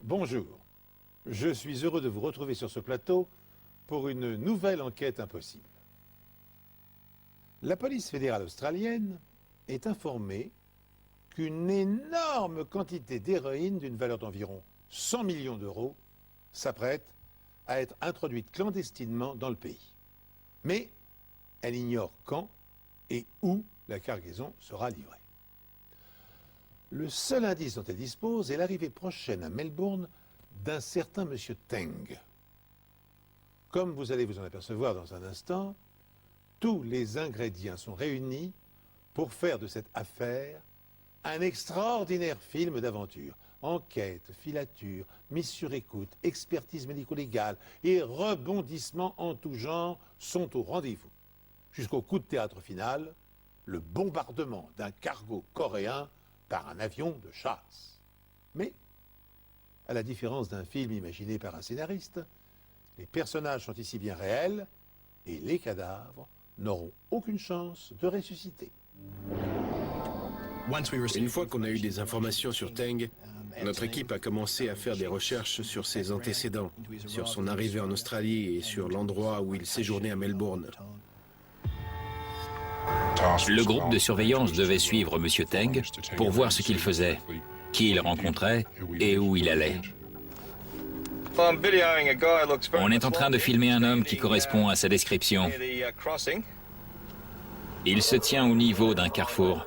Bonjour, je suis heureux de vous retrouver sur ce plateau pour une nouvelle enquête impossible. La police fédérale australienne est informée qu'une énorme quantité d'héroïne d'une valeur d'environ 100 millions d'euros s'apprête à être introduite clandestinement dans le pays. Mais elle ignore quand et où la cargaison sera livrée. Le seul indice dont elle dispose est l'arrivée prochaine à Melbourne d'un certain monsieur Teng. Comme vous allez vous en apercevoir dans un instant, tous les ingrédients sont réunis pour faire de cette affaire un extraordinaire film d'aventure. Enquête, filature, mise sur écoute, expertise médico-légale et rebondissements en tout genre sont au rendez-vous. Jusqu'au coup de théâtre final, le bombardement d'un cargo coréen par un avion de chasse. Mais, à la différence d'un film imaginé par un scénariste, les personnages sont ici bien réels et les cadavres n'auront aucune chance de ressusciter. Une fois qu'on a eu des informations sur Teng, notre équipe a commencé à faire des recherches sur ses antécédents, sur son arrivée en Australie et sur l'endroit où il séjournait à Melbourne. Le groupe de surveillance devait suivre M. Teng pour voir ce qu'il faisait, qui il rencontrait et où il allait. On est en train de filmer un homme qui correspond à sa description. Il se tient au niveau d'un carrefour.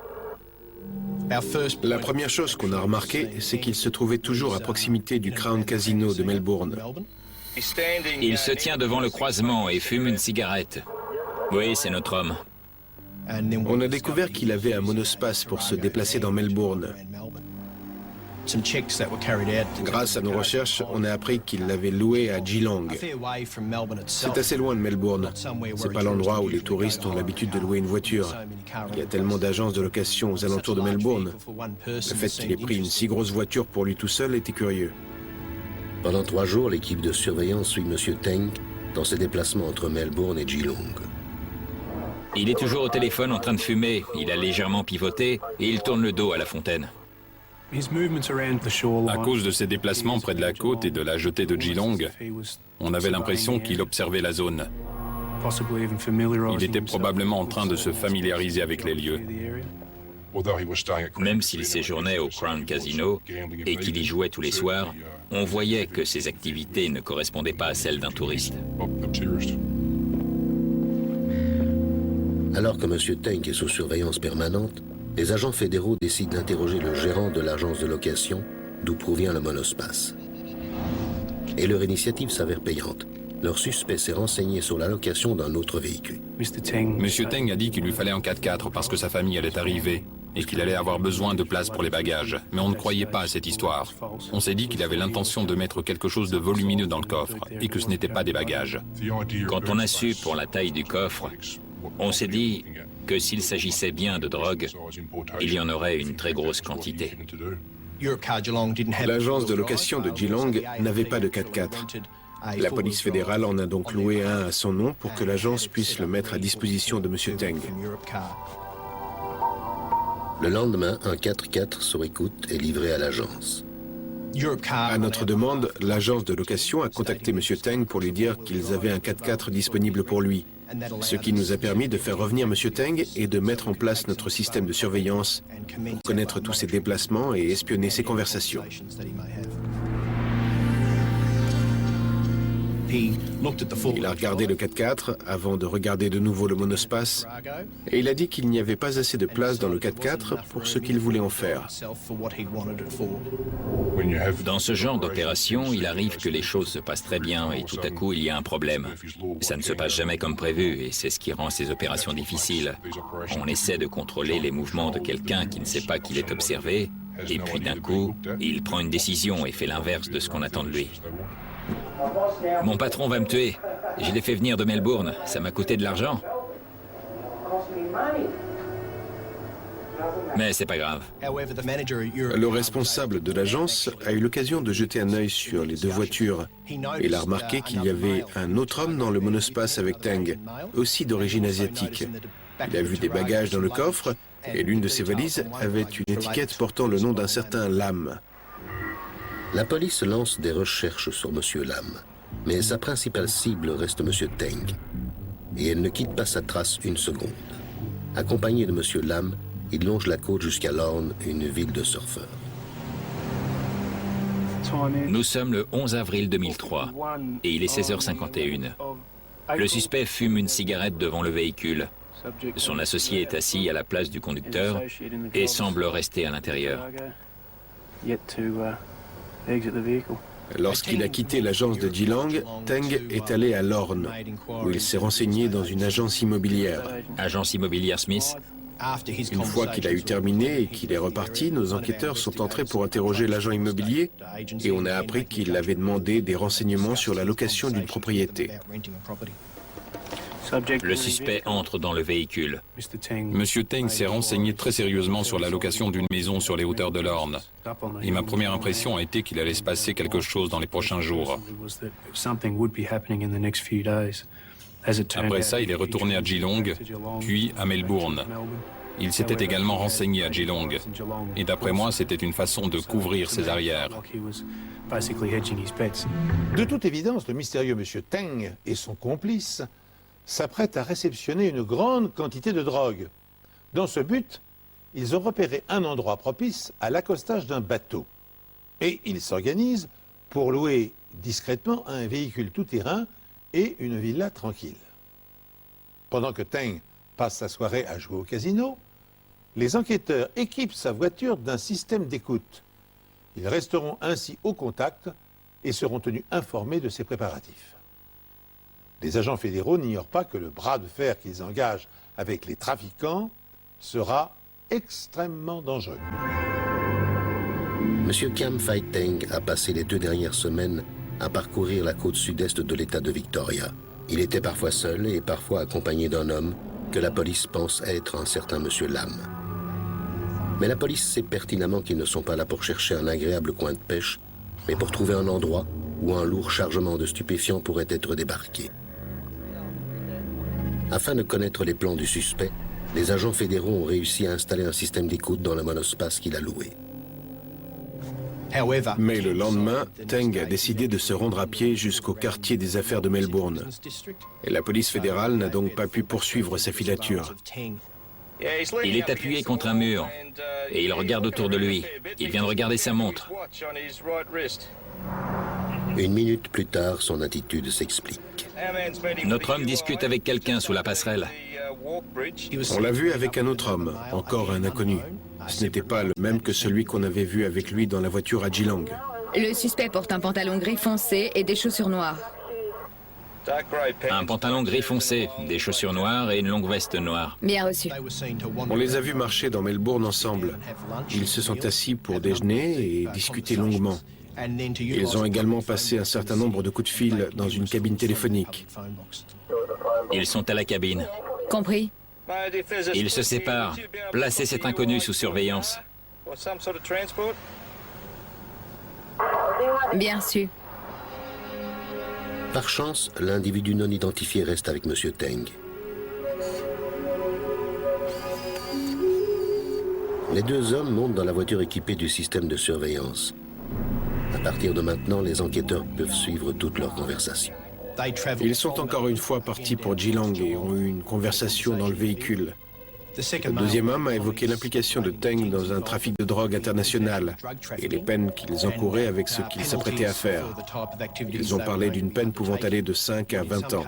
La première chose qu'on a remarqué, c'est qu'il se trouvait toujours à proximité du Crown Casino de Melbourne. Il se tient devant le croisement et fume une cigarette. Oui, c'est notre homme. On a découvert qu'il avait un monospace pour se déplacer dans Melbourne. Grâce à nos recherches, on a appris qu'il l'avait loué à Geelong. C'est assez loin de Melbourne. C'est pas l'endroit où les touristes ont l'habitude de louer une voiture. Il y a tellement d'agences de location aux alentours de Melbourne. Le fait qu'il ait pris une si grosse voiture pour lui tout seul était curieux. Pendant 3 jours, l'équipe de surveillance suit M. Teng dans ses déplacements entre Melbourne et Geelong. Il est toujours au téléphone en train de fumer. Il a légèrement pivoté et il tourne le dos à la fontaine. À cause de ses déplacements près de la côte et de la jetée de Geelong, on avait l'impression qu'il observait la zone. Il était probablement en train de se familiariser avec les lieux. Même s'il séjournait au Crown Casino et qu'il y jouait tous les soirs, on voyait que ses activités ne correspondaient pas à celles d'un touriste. Alors que M. Teng est sous surveillance permanente, les agents fédéraux décident d'interroger le gérant de l'agence de location d'où provient le monospace. Et leur initiative s'avère payante. Leur suspect s'est renseigné sur la location d'un autre véhicule. Monsieur Teng a dit qu'il lui fallait un 4x4 parce que sa famille allait arriver et qu'il allait avoir besoin de place pour les bagages. Mais on ne croyait pas à cette histoire. On s'est dit qu'il avait l'intention de mettre quelque chose de volumineux dans le coffre et que ce n'était pas des bagages. Quand on a su pour la taille du coffre, on s'est dit que s'il s'agissait bien de drogue, il y en aurait une très grosse quantité. L'agence de location de Geelong n'avait pas de 4x4. La police fédérale en a donc loué un à son nom pour que l'agence puisse le mettre à disposition de M. Teng. Le lendemain, un 4x4 sur écoute est livré à l'agence. À notre demande, l'agence de location a contacté M. Teng pour lui dire qu'ils avaient un 4x4 disponible pour lui, ce qui nous a permis de faire revenir M. Teng et de mettre en place notre système de surveillance pour connaître tous ses déplacements et espionner ses conversations. Il a regardé le 4x4 avant de regarder de nouveau le monospace et il a dit qu'il n'y avait pas assez de place dans le 4x4 pour ce qu'il voulait en faire. Dans ce genre d'opération, il arrive que les choses se passent très bien et tout à coup il y a un problème. Ça ne se passe jamais comme prévu et c'est ce qui rend ces opérations difficiles. On essaie de contrôler les mouvements de quelqu'un qui ne sait pas qu'il est observé et puis d'un coup, il prend une décision et fait l'inverse de ce qu'on attend de lui. Mon patron va me tuer. Je l'ai fait venir de Melbourne. Ça m'a coûté de l'argent. Mais c'est pas grave. Le responsable de l'agence a eu l'occasion de jeter un œil sur les 2 voitures. Il a remarqué qu'il y avait un autre homme dans le monospace avec Teng, aussi d'origine asiatique. Il a vu des bagages dans le coffre et l'une de ses valises avait une étiquette portant le nom d'un certain Lam. La police lance des recherches sur M. Lam, mais sa principale cible reste M. Teng. Et elle ne quitte pas sa trace une seconde. Accompagné de M. Lam, il longe la côte jusqu'à Lorne, une ville de surfeurs. Nous sommes le 11 avril 2003 et il est 16h51. Le suspect fume une cigarette devant le véhicule. Son associé est assis à la place du conducteur et semble rester à l'intérieur. Lorsqu'il a quitté l'agence de Geelong, Teng est allé à Lorne, où il s'est renseigné dans une agence immobilière. Agence immobilière Smith. Une fois qu'il a eu terminé et qu'il est reparti, nos enquêteurs sont entrés pour interroger l'agent immobilier et on a appris qu'il avait demandé des renseignements sur la location d'une propriété. Le suspect entre dans le véhicule. Monsieur Teng s'est renseigné très sérieusement sur la location d'une maison sur les hauteurs de l'Orne. Et ma première impression a été qu'il allait se passer quelque chose dans les prochains jours. Après ça, il est retourné à Geelong, puis à Melbourne. Il s'était également renseigné à Geelong. Et d'après moi, c'était une façon de couvrir ses arrières. De toute évidence, le mystérieux M. Teng et son complice s'apprêtent à réceptionner une grande quantité de drogue. Dans ce but, ils ont repéré un endroit propice à l'accostage d'un bateau. Et ils s'organisent pour louer discrètement un véhicule tout-terrain et une villa tranquille. Pendant que Teng passe sa soirée à jouer au casino, les enquêteurs équipent sa voiture d'un système d'écoute. Ils resteront ainsi au contact et seront tenus informés de ses préparatifs. Les agents fédéraux n'ignorent pas que le bras de fer qu'ils engagent avec les trafiquants sera extrêmement dangereux. M. Kam Phai Teng a passé les 2 dernières semaines à parcourir la côte sud-est de l'État de Victoria. Il était parfois seul et parfois accompagné d'un homme que la police pense être un certain M. Lam. Mais la police sait pertinemment qu'ils ne sont pas là pour chercher un agréable coin de pêche, mais pour trouver un endroit où un lourd chargement de stupéfiants pourrait être débarqué. Afin de connaître les plans du suspect, les agents fédéraux ont réussi à installer un système d'écoute dans le monospace qu'il a loué. Mais le lendemain, Teng a décidé de se rendre à pied jusqu'au quartier des affaires de Melbourne. Et la police fédérale n'a donc pas pu poursuivre sa filature. Il est appuyé contre un mur et il regarde autour de lui. Il vient de regarder sa montre. 1 minute plus tard, son attitude s'explique. Notre homme discute avec quelqu'un sous la passerelle. On l'a vu avec un autre homme, encore un inconnu. Ce n'était pas le même que celui qu'on avait vu avec lui dans la voiture à Geelong. Le suspect porte un pantalon gris foncé et des chaussures noires. Un pantalon gris foncé, des chaussures noires et une longue veste noire. Bien reçu. On les a vus marcher dans Melbourne ensemble. Ils se sont assis pour déjeuner et discuter longuement. Ils ont également passé un certain nombre de coups de fil dans une cabine téléphonique. Ils sont à la cabine. Compris. Ils se séparent. Placez cet inconnu sous surveillance. Bien su. Par chance, l'individu non identifié reste avec M. Teng. Les 2 hommes montent dans la voiture équipée du système de surveillance. À partir de maintenant, les enquêteurs peuvent suivre toute leur conversation. Ils sont encore une fois partis pour Geelong et ont eu une conversation dans le véhicule. Le deuxième homme a évoqué l'implication de Teng dans un trafic de drogue international et les peines qu'ils encouraient avec ce qu'ils s'apprêtaient à faire. Ils ont parlé d'une peine pouvant aller de 5 à 20 ans.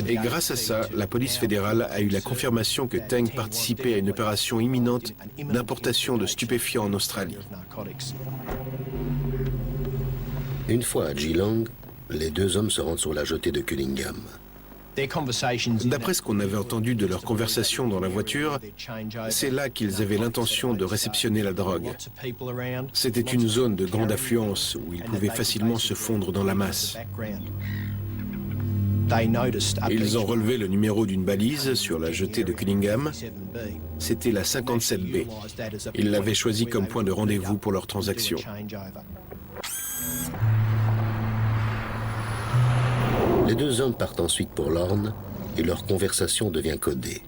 Et grâce à ça, la police fédérale a eu la confirmation que Teng participait à une opération imminente d'importation de stupéfiants en Australie. Une fois à Geelong, les 2 hommes se rendent sur la jetée de Cunningham. D'après ce qu'on avait entendu de leur conversation dans la voiture, c'est là qu'ils avaient l'intention de réceptionner la drogue. C'était une zone de grande affluence où ils pouvaient facilement se fondre dans la masse. Ils ont relevé le numéro d'une balise sur la jetée de Cunningham. C'était la 57B. Ils l'avaient choisi comme point de rendez-vous pour leur transaction. Les 2 hommes partent ensuite pour Lorne et leur conversation devient codée.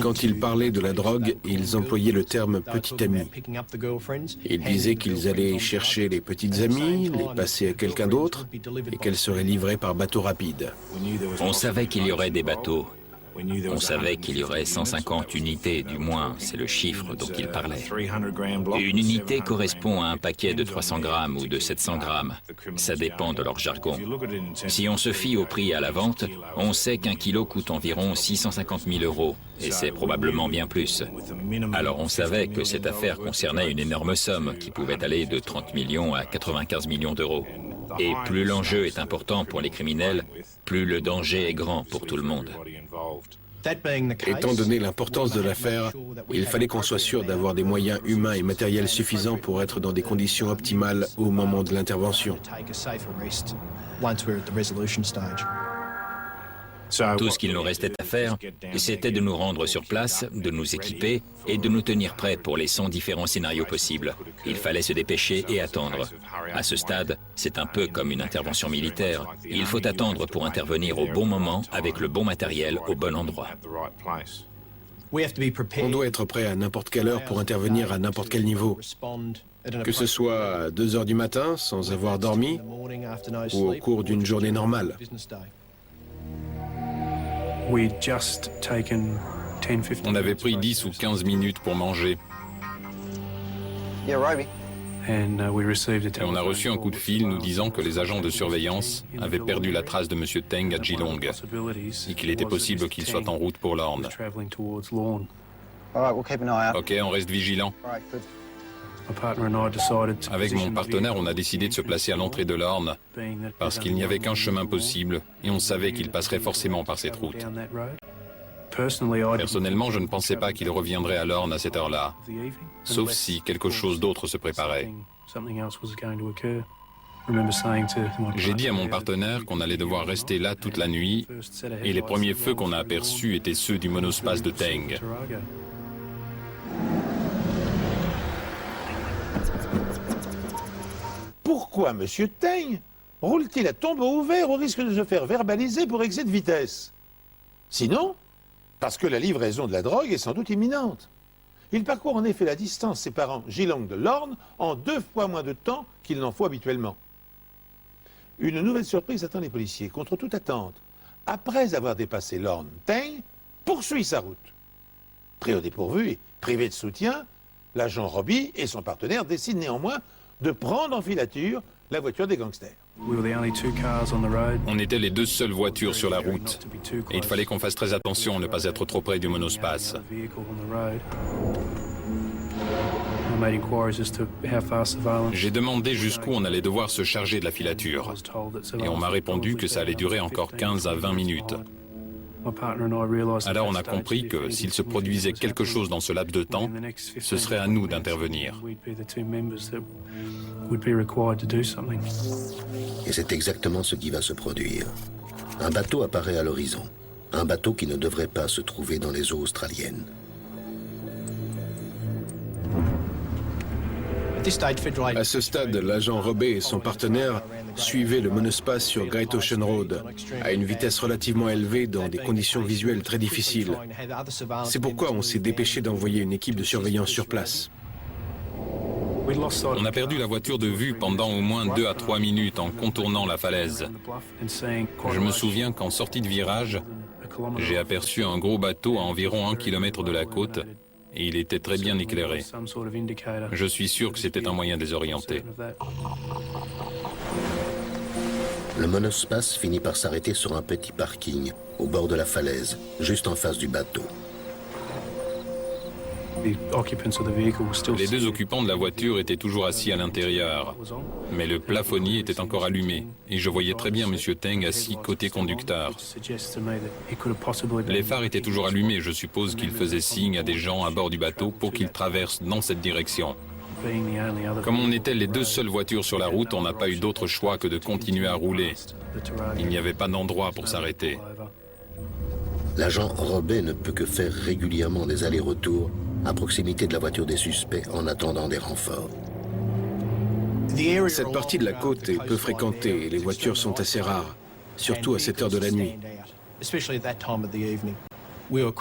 Quand ils parlaient de la drogue, ils employaient le terme « petit ami ». Ils disaient qu'ils allaient chercher les petites amies, les passer à quelqu'un d'autre et qu'elles seraient livrées par bateau rapide. On savait qu'il y aurait des bateaux. On savait qu'il y aurait 150 unités, du moins, c'est le chiffre dont il parlait. Une unité correspond à un paquet de 300 grammes ou de 700 grammes. Ça dépend de leur jargon. Si on se fie au prix à la vente, on sait qu'un kilo coûte environ 650 000 €, et c'est probablement bien plus. Alors on savait que cette affaire concernait une énorme somme qui pouvait aller de 30 millions à 95 millions d'euros. Et plus l'enjeu est important pour les criminels, plus le danger est grand pour tout le monde. Étant donné l'importance de l'affaire, il fallait qu'on soit sûr d'avoir des moyens humains et matériels suffisants pour être dans des conditions optimales au moment de l'intervention. Tout ce qu'il nous restait à faire, c'était de nous rendre sur place, de nous équiper et de nous tenir prêts pour les 100 différents scénarios possibles. Il fallait se dépêcher et attendre. À ce stade, c'est un peu comme une intervention militaire. Il faut attendre pour intervenir au bon moment, avec le bon matériel, au bon endroit. On doit être prêt à n'importe quelle heure pour intervenir à n'importe quel niveau. Que ce soit à 2 heures du matin, sans avoir dormi, ou au cours d'une journée normale. On avait pris 10 ou 15 minutes pour manger. Et on a reçu un coup de fil nous disant que les agents de surveillance avaient perdu la trace de M. Teng à Geelong et qu'il était possible qu'il soit en route pour Lorne. Ok, on reste vigilant. Avec mon partenaire, on a décidé de se placer à l'entrée de Lorne parce qu'il n'y avait qu'un chemin possible et on savait qu'il passerait forcément par cette route. Personnellement, je ne pensais pas qu'il reviendrait à Lorne à cette heure-là, sauf si quelque chose d'autre se préparait. J'ai dit à mon partenaire qu'on allait devoir rester là toute la nuit et les premiers feux qu'on a aperçus étaient ceux du monospace de Teng. Pourquoi M. Teng roule-t-il à tombeau ouvert au risque de se faire verbaliser pour excès de vitesse? Sinon, parce que la livraison de la drogue est sans doute imminente. Il parcourt en effet la distance séparant Geelong de Lorne en 2 fois moins de temps qu'il n'en faut habituellement. Une nouvelle surprise attend les policiers. Contre toute attente, après avoir dépassé Lorne, Teng poursuit sa route. Pris au dépourvu et privé de soutien, l'agent Robbie et son partenaire décident néanmoins de prendre en filature la voiture des gangsters. On était les 2 seules voitures sur la route et il fallait qu'on fasse très attention à ne pas être trop près du monospace. J'ai demandé jusqu'où on allait devoir se charger de la filature et on m'a répondu que ça allait durer encore 15 à 20 minutes. Alors on a compris que s'il se produisait quelque chose dans ce laps de temps, ce serait à nous d'intervenir. Et c'est exactement ce qui va se produire. Un bateau apparaît à l'horizon. Un bateau qui ne devrait pas se trouver dans les eaux australiennes. À ce stade, l'agent Robey et son partenaire suivaient le monospace sur Great Ocean Road à une vitesse relativement élevée dans des conditions visuelles très difficiles. C'est pourquoi on s'est dépêché d'envoyer une équipe de surveillance sur place. On a perdu la voiture de vue pendant au moins 2 à 3 minutes en contournant la falaise. Je me souviens qu'en sortie de virage, j'ai aperçu un gros bateau à environ 1 km de la côte et il était très bien éclairé. Je suis sûr que c'était un moyen de les orienter. Le monospace finit par s'arrêter sur un petit parking au bord de la falaise, juste en face du bateau. Les 2 occupants de la voiture étaient toujours assis à l'intérieur, mais le plafonnier était encore allumé et je voyais très bien M. Teng assis côté conducteur. Les phares étaient toujours allumés, je suppose qu'il faisait signe à des gens à bord du bateau pour qu'ils traversent dans cette direction. Comme on était les 2 seules voitures sur la route, on n'a pas eu d'autre choix que de continuer à rouler. Il n'y avait pas d'endroit pour s'arrêter. L'agent Robey ne peut que faire régulièrement des allers-retours à proximité de la voiture des suspects en attendant des renforts. Cette partie de la côte est peu fréquentée et les voitures sont assez rares, surtout à cette heure de la nuit.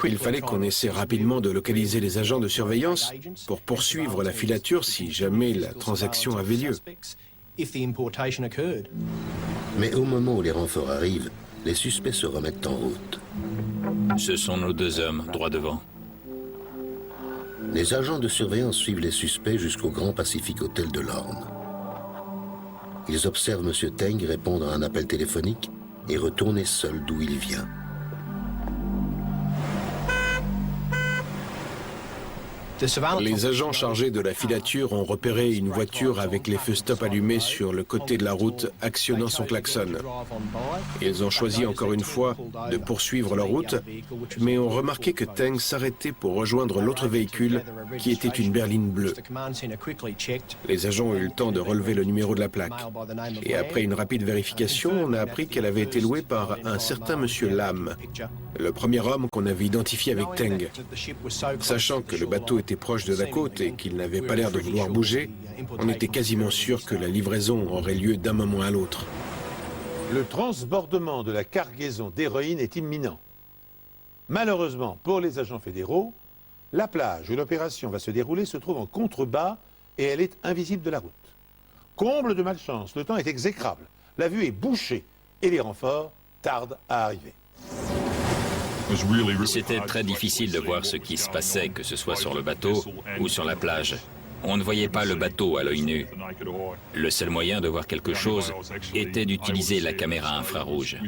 Il fallait qu'on essaie rapidement de localiser les agents de surveillance pour poursuivre la filature si jamais la transaction avait lieu. Mais au moment où les renforts arrivent, les suspects se remettent en route. Ce sont nos 2 hommes, droit devant. Les agents de surveillance suivent les suspects jusqu'au Grand Pacific Hotel de Lorne. Ils observent M. Teng répondre à un appel téléphonique et retourner seul d'où il vient. Les agents chargés de la filature ont repéré une voiture avec les feux stop allumés sur le côté de la route, actionnant son klaxon. Ils ont choisi encore une fois de poursuivre leur route, mais ont remarqué que Teng s'arrêtait pour rejoindre l'autre véhicule, qui était une berline bleue. Les agents ont eu le temps de relever le numéro de la plaque. Et après une rapide vérification, on a appris qu'elle avait été louée par un certain monsieur Lam, le premier homme qu'on avait identifié avec Teng. Sachant que le bateau était proche de la côte et qu'il n'avait pas l'air de vouloir bouger, on était quasiment sûr que la livraison aurait lieu d'un moment à l'autre. Le transbordement de la cargaison d'héroïne est imminent. Malheureusement pour les agents fédéraux, la plage où l'opération va se dérouler se trouve en contrebas et elle est invisible de la route. Comble de malchance, le temps est exécrable, la vue est bouchée et les renforts tardent à arriver. C'était très difficile de voir ce qui se passait, que ce soit sur le bateau ou sur la plage. On ne voyait pas le bateau à l'œil nu. Le seul moyen de voir quelque chose était d'utiliser la caméra infrarouge.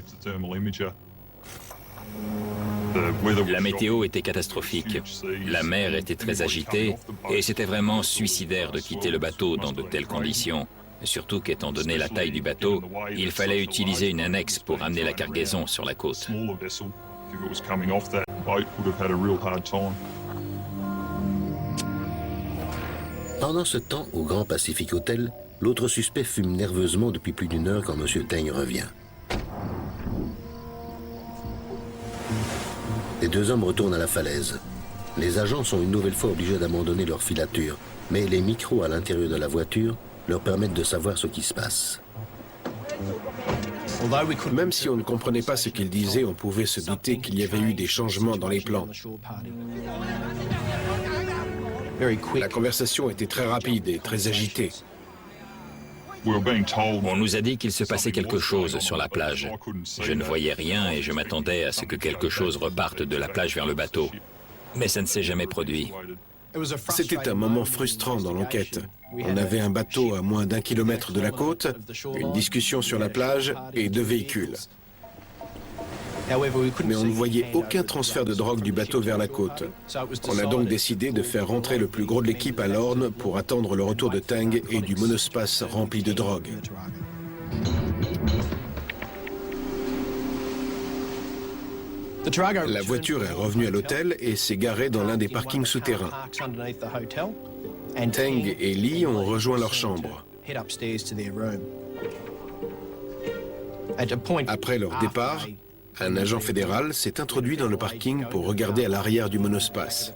La météo était catastrophique. La mer était très agitée et c'était vraiment suicidaire de quitter le bateau dans de telles conditions. Surtout qu'étant donné la taille du bateau, il fallait utiliser une annexe pour amener la cargaison sur la côte. Pendant ce temps, au Grand Pacific Hotel, l'autre suspect fume nerveusement depuis plus d'1 heure quand M. Teng revient. Les 2 hommes retournent à la falaise. Les agents sont une nouvelle fois obligés d'abandonner leur filature, mais les micros à l'intérieur de la voiture leur permettent de savoir ce qui se passe. Même si on ne comprenait pas ce qu'ils disaient, on pouvait se douter qu'il y avait eu des changements dans les plans. La conversation était très rapide et très agitée. On nous a dit qu'il se passait quelque chose sur la plage. Je ne voyais rien et je m'attendais à ce que quelque chose reparte de la plage vers le bateau. Mais ça ne s'est jamais produit. C'était un moment frustrant dans l'enquête. On avait un bateau à moins d'1 kilomètre de la côte, une discussion sur la plage et 2 véhicules. Mais on ne voyait aucun transfert de drogue du bateau vers la côte. On a donc décidé de faire rentrer le plus gros de l'équipe à Lorne pour attendre le retour de Teng et du monospace rempli de drogue. La voiture est revenue à l'hôtel et s'est garée dans l'un des parkings souterrains. Teng et Lee ont rejoint leur chambre. Après leur départ, un agent fédéral s'est introduit dans le parking pour regarder à l'arrière du monospace.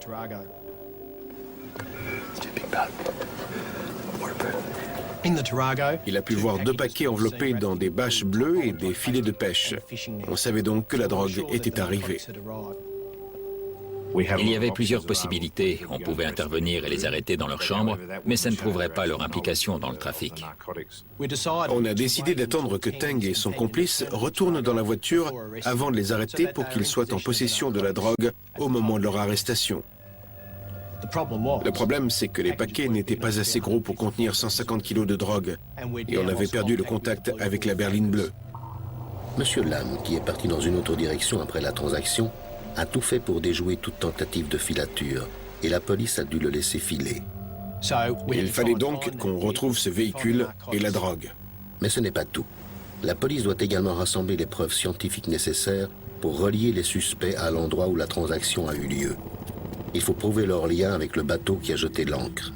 Il a pu voir 2 paquets enveloppés dans des bâches bleues et des filets de pêche. On savait donc que la drogue était arrivée. Il y avait plusieurs possibilités. On pouvait intervenir et les arrêter dans leur chambre, mais ça ne prouverait pas leur implication dans le trafic. On a décidé d'attendre que Teng et son complice retournent dans la voiture avant de les arrêter pour qu'ils soient en possession de la drogue au moment de leur arrestation. Le problème, c'est que les paquets n'étaient pas assez gros pour contenir 150 kilos de drogue et on avait perdu le contact avec la berline bleue. Monsieur Lam, qui est parti dans une autre direction après la transaction, a tout fait pour déjouer toute tentative de filature et la police a dû le laisser filer. Il fallait donc qu'on retrouve ce véhicule et la drogue. Mais ce n'est pas tout. La police doit également rassembler les preuves scientifiques nécessaires pour relier les suspects à l'endroit où la transaction a eu lieu. Il faut prouver leur lien avec le bateau qui a jeté l'ancre.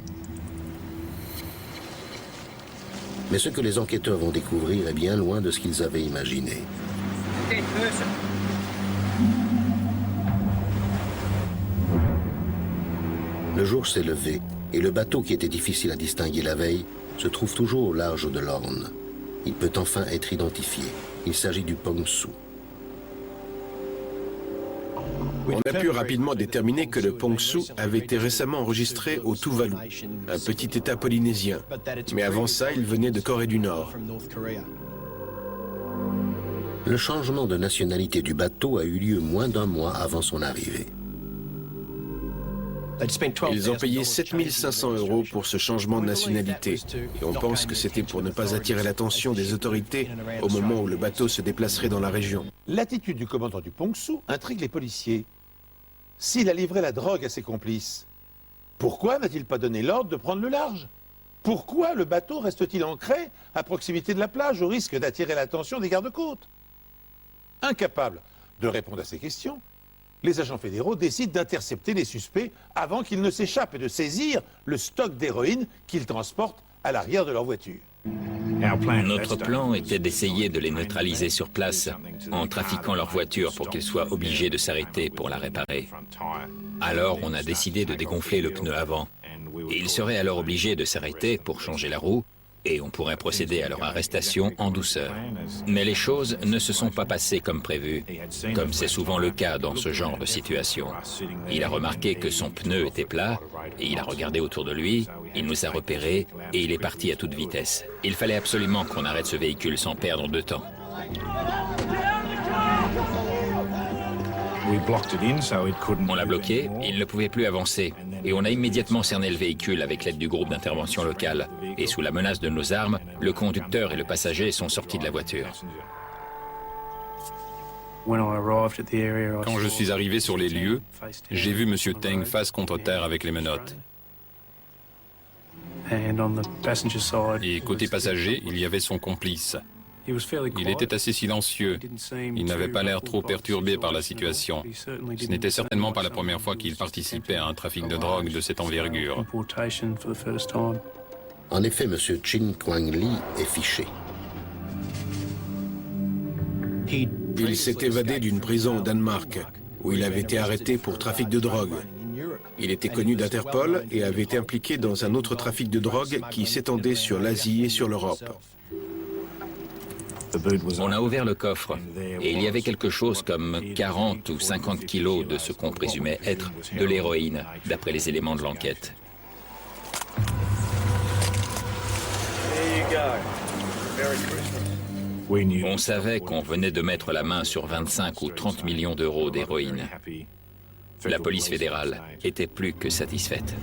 Mais ce que les enquêteurs vont découvrir est bien loin de ce qu'ils avaient imaginé. Le jour s'est levé et le bateau qui était difficile à distinguer la veille se trouve toujours au large de Lorne. Il peut enfin être identifié. Il s'agit du Pong Su. On a pu rapidement déterminer que le Pongsu avait été récemment enregistré au Tuvalu, un petit État polynésien. Mais avant ça, il venait de Corée du Nord. Le changement de nationalité du bateau a eu lieu moins d'un mois avant son arrivée. Ils ont payé 7 500 € pour ce changement de nationalité. Et on pense que c'était pour ne pas attirer l'attention des autorités au moment où le bateau se déplacerait dans la région. L'attitude du commandant du Pongsu intrigue les policiers. S'il a livré la drogue à ses complices, pourquoi n'a-t-il pas donné l'ordre de prendre le large? Pourquoi le bateau reste-t-il ancré à proximité de la plage au risque d'attirer l'attention des gardes-côtes? Incapables de répondre à ces questions, les agents fédéraux décident d'intercepter les suspects avant qu'ils ne s'échappent et de saisir le stock d'héroïne qu'ils transportent à l'arrière de leur voiture. Notre plan était d'essayer de les neutraliser sur place en trafiquant leur voiture pour qu'ils soient obligés de s'arrêter pour la réparer. Alors on a décidé de dégonfler le pneu avant. Et ils seraient alors obligés de s'arrêter pour changer la roue et on pourrait procéder à leur arrestation en douceur. Mais les choses ne se sont pas passées comme prévu, comme c'est souvent le cas dans ce genre de situation. Il a remarqué que son pneu était plat et il a regardé autour de lui, il nous a repérés et il est parti à toute vitesse. Il fallait absolument qu'on arrête ce véhicule sans perdre de temps. On l'a bloqué, il ne pouvait plus avancer. Et on a immédiatement cerné le véhicule avec l'aide du groupe d'intervention local. Et sous la menace de nos armes, le conducteur et le passager sont sortis de la voiture. Quand je suis arrivé sur les lieux, j'ai vu M. Teng face contre terre avec les menottes. Et côté passager, il y avait son complice. Il était assez silencieux. Il n'avait pas l'air trop perturbé par la situation. Ce n'était certainement pas la première fois qu'il participait à un trafic de drogue de cette envergure. En effet, M. Chin Kwang Lee est fiché. Il s'est évadé d'une prison au Danemark, où il avait été arrêté pour trafic de drogue. Il était connu d'Interpol et avait été impliqué dans un autre trafic de drogue qui s'étendait sur l'Asie et sur l'Europe. On a ouvert le coffre et il y avait quelque chose comme 40 ou 50 kilos de ce qu'on présumait être de l'héroïne, d'après les éléments de l'enquête. On savait qu'on venait de mettre la main sur 25 ou 30 millions d'euros d'héroïne. La police fédérale était plus que satisfaite.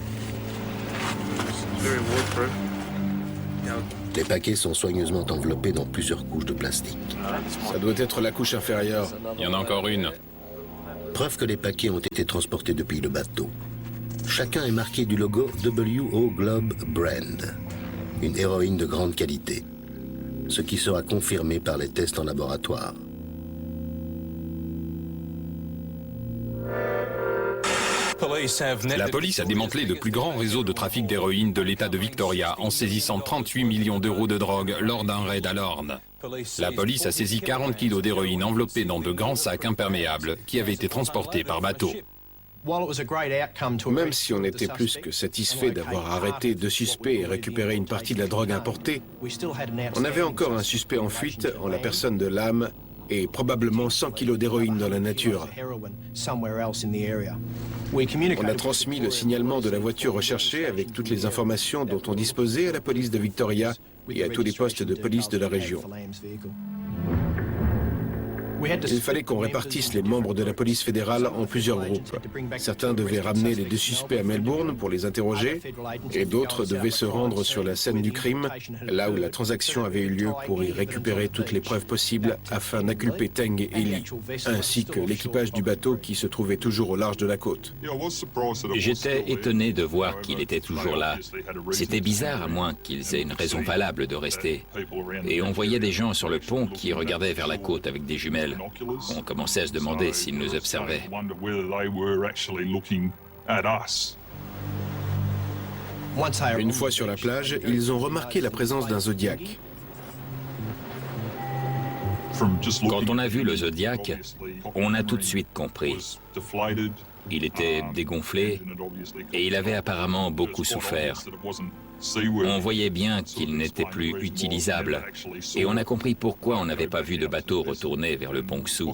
Les paquets sont soigneusement enveloppés dans plusieurs couches de plastique. Ça doit être la couche inférieure. Il y en a encore une. Preuve que les paquets ont été transportés depuis le bateau. Chacun est marqué du logo WO Globe Brand, une héroïne de grande qualité, ce qui sera confirmé par les tests en laboratoire. La police a démantelé le plus grand réseau de trafic d'héroïne de l'État de Victoria en saisissant 38 millions d'euros de drogue lors d'un raid à Lorne. La police a saisi 40 kilos d'héroïne enveloppés dans de grands sacs imperméables qui avaient été transportés par bateau. Même si on était plus que satisfait d'avoir arrêté 2 suspects et récupéré une partie de la drogue importée, on avait encore un suspect en fuite en la personne de Lam et probablement 100 kilos d'héroïne dans la nature. On a transmis le signalement de la voiture recherchée avec toutes les informations dont on disposait à la police de Victoria et à tous les postes de police de la région. Il fallait qu'on répartisse les membres de la police fédérale en plusieurs groupes. Certains devaient ramener les 2 suspects à Melbourne pour les interroger et d'autres devaient se rendre sur la scène du crime, là où la transaction avait eu lieu, pour y récupérer toutes les preuves possibles afin d'inculper Teng et Lee, ainsi que l'équipage du bateau qui se trouvait toujours au large de la côte. J'étais étonné de voir qu'il était toujours là. C'était bizarre, à moins qu'ils aient une raison valable de rester. Et on voyait des gens sur le pont qui regardaient vers la côte avec des jumelles. On commençait à se demander s'ils nous observaient. Une fois sur la plage, ils ont remarqué la présence d'un Zodiac. Quand on a vu le Zodiac, on a tout de suite compris. Il était dégonflé et il avait apparemment beaucoup souffert. On voyait bien qu'il n'était plus utilisable. Et on a compris pourquoi on n'avait pas vu de bateau retourner vers le Pong-Su.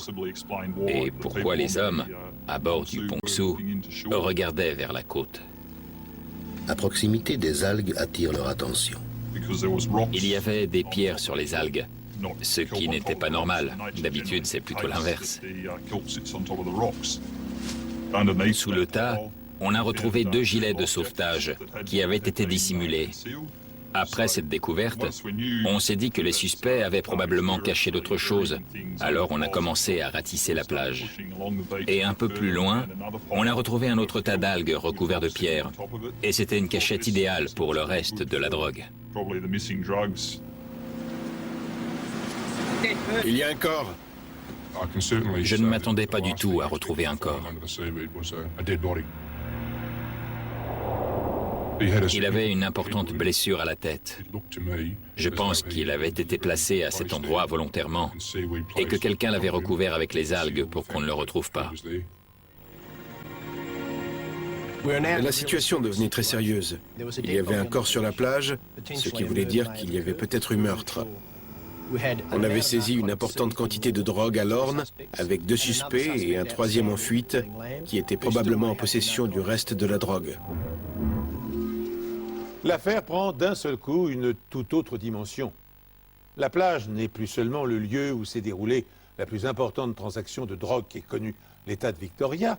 Et pourquoi les hommes, à bord du Pong-Su, regardaient vers la côte. À proximité, des algues attirent leur attention. Il y avait des pierres sur les algues, ce qui n'était pas normal. D'habitude, c'est plutôt l'inverse. Sous le tas, on a retrouvé 2 gilets de sauvetage qui avaient été dissimulés. Après cette découverte, on s'est dit que les suspects avaient probablement caché d'autres choses. Alors on a commencé à ratisser la plage. Et un peu plus loin, on a retrouvé un autre tas d'algues recouverts de pierres. Et c'était une cachette idéale pour le reste de la drogue. Il y a un corps. Je ne m'attendais pas du tout à retrouver un corps. Il avait une importante blessure à la tête. Je pense qu'il avait été placé à cet endroit volontairement et que quelqu'un l'avait recouvert avec les algues pour qu'on ne le retrouve pas. La situation devenait très sérieuse. Il y avait un corps sur la plage, ce qui voulait dire qu'il y avait peut-être eu meurtre. On avait saisi une importante quantité de drogue à l'Orne, avec 2 suspects et un 3e en fuite, qui était probablement en possession du reste de la drogue. L'affaire prend d'un seul coup une toute autre dimension. La plage n'est plus seulement le lieu où s'est déroulée la plus importante transaction de drogue qu'ait connue l'État de Victoria,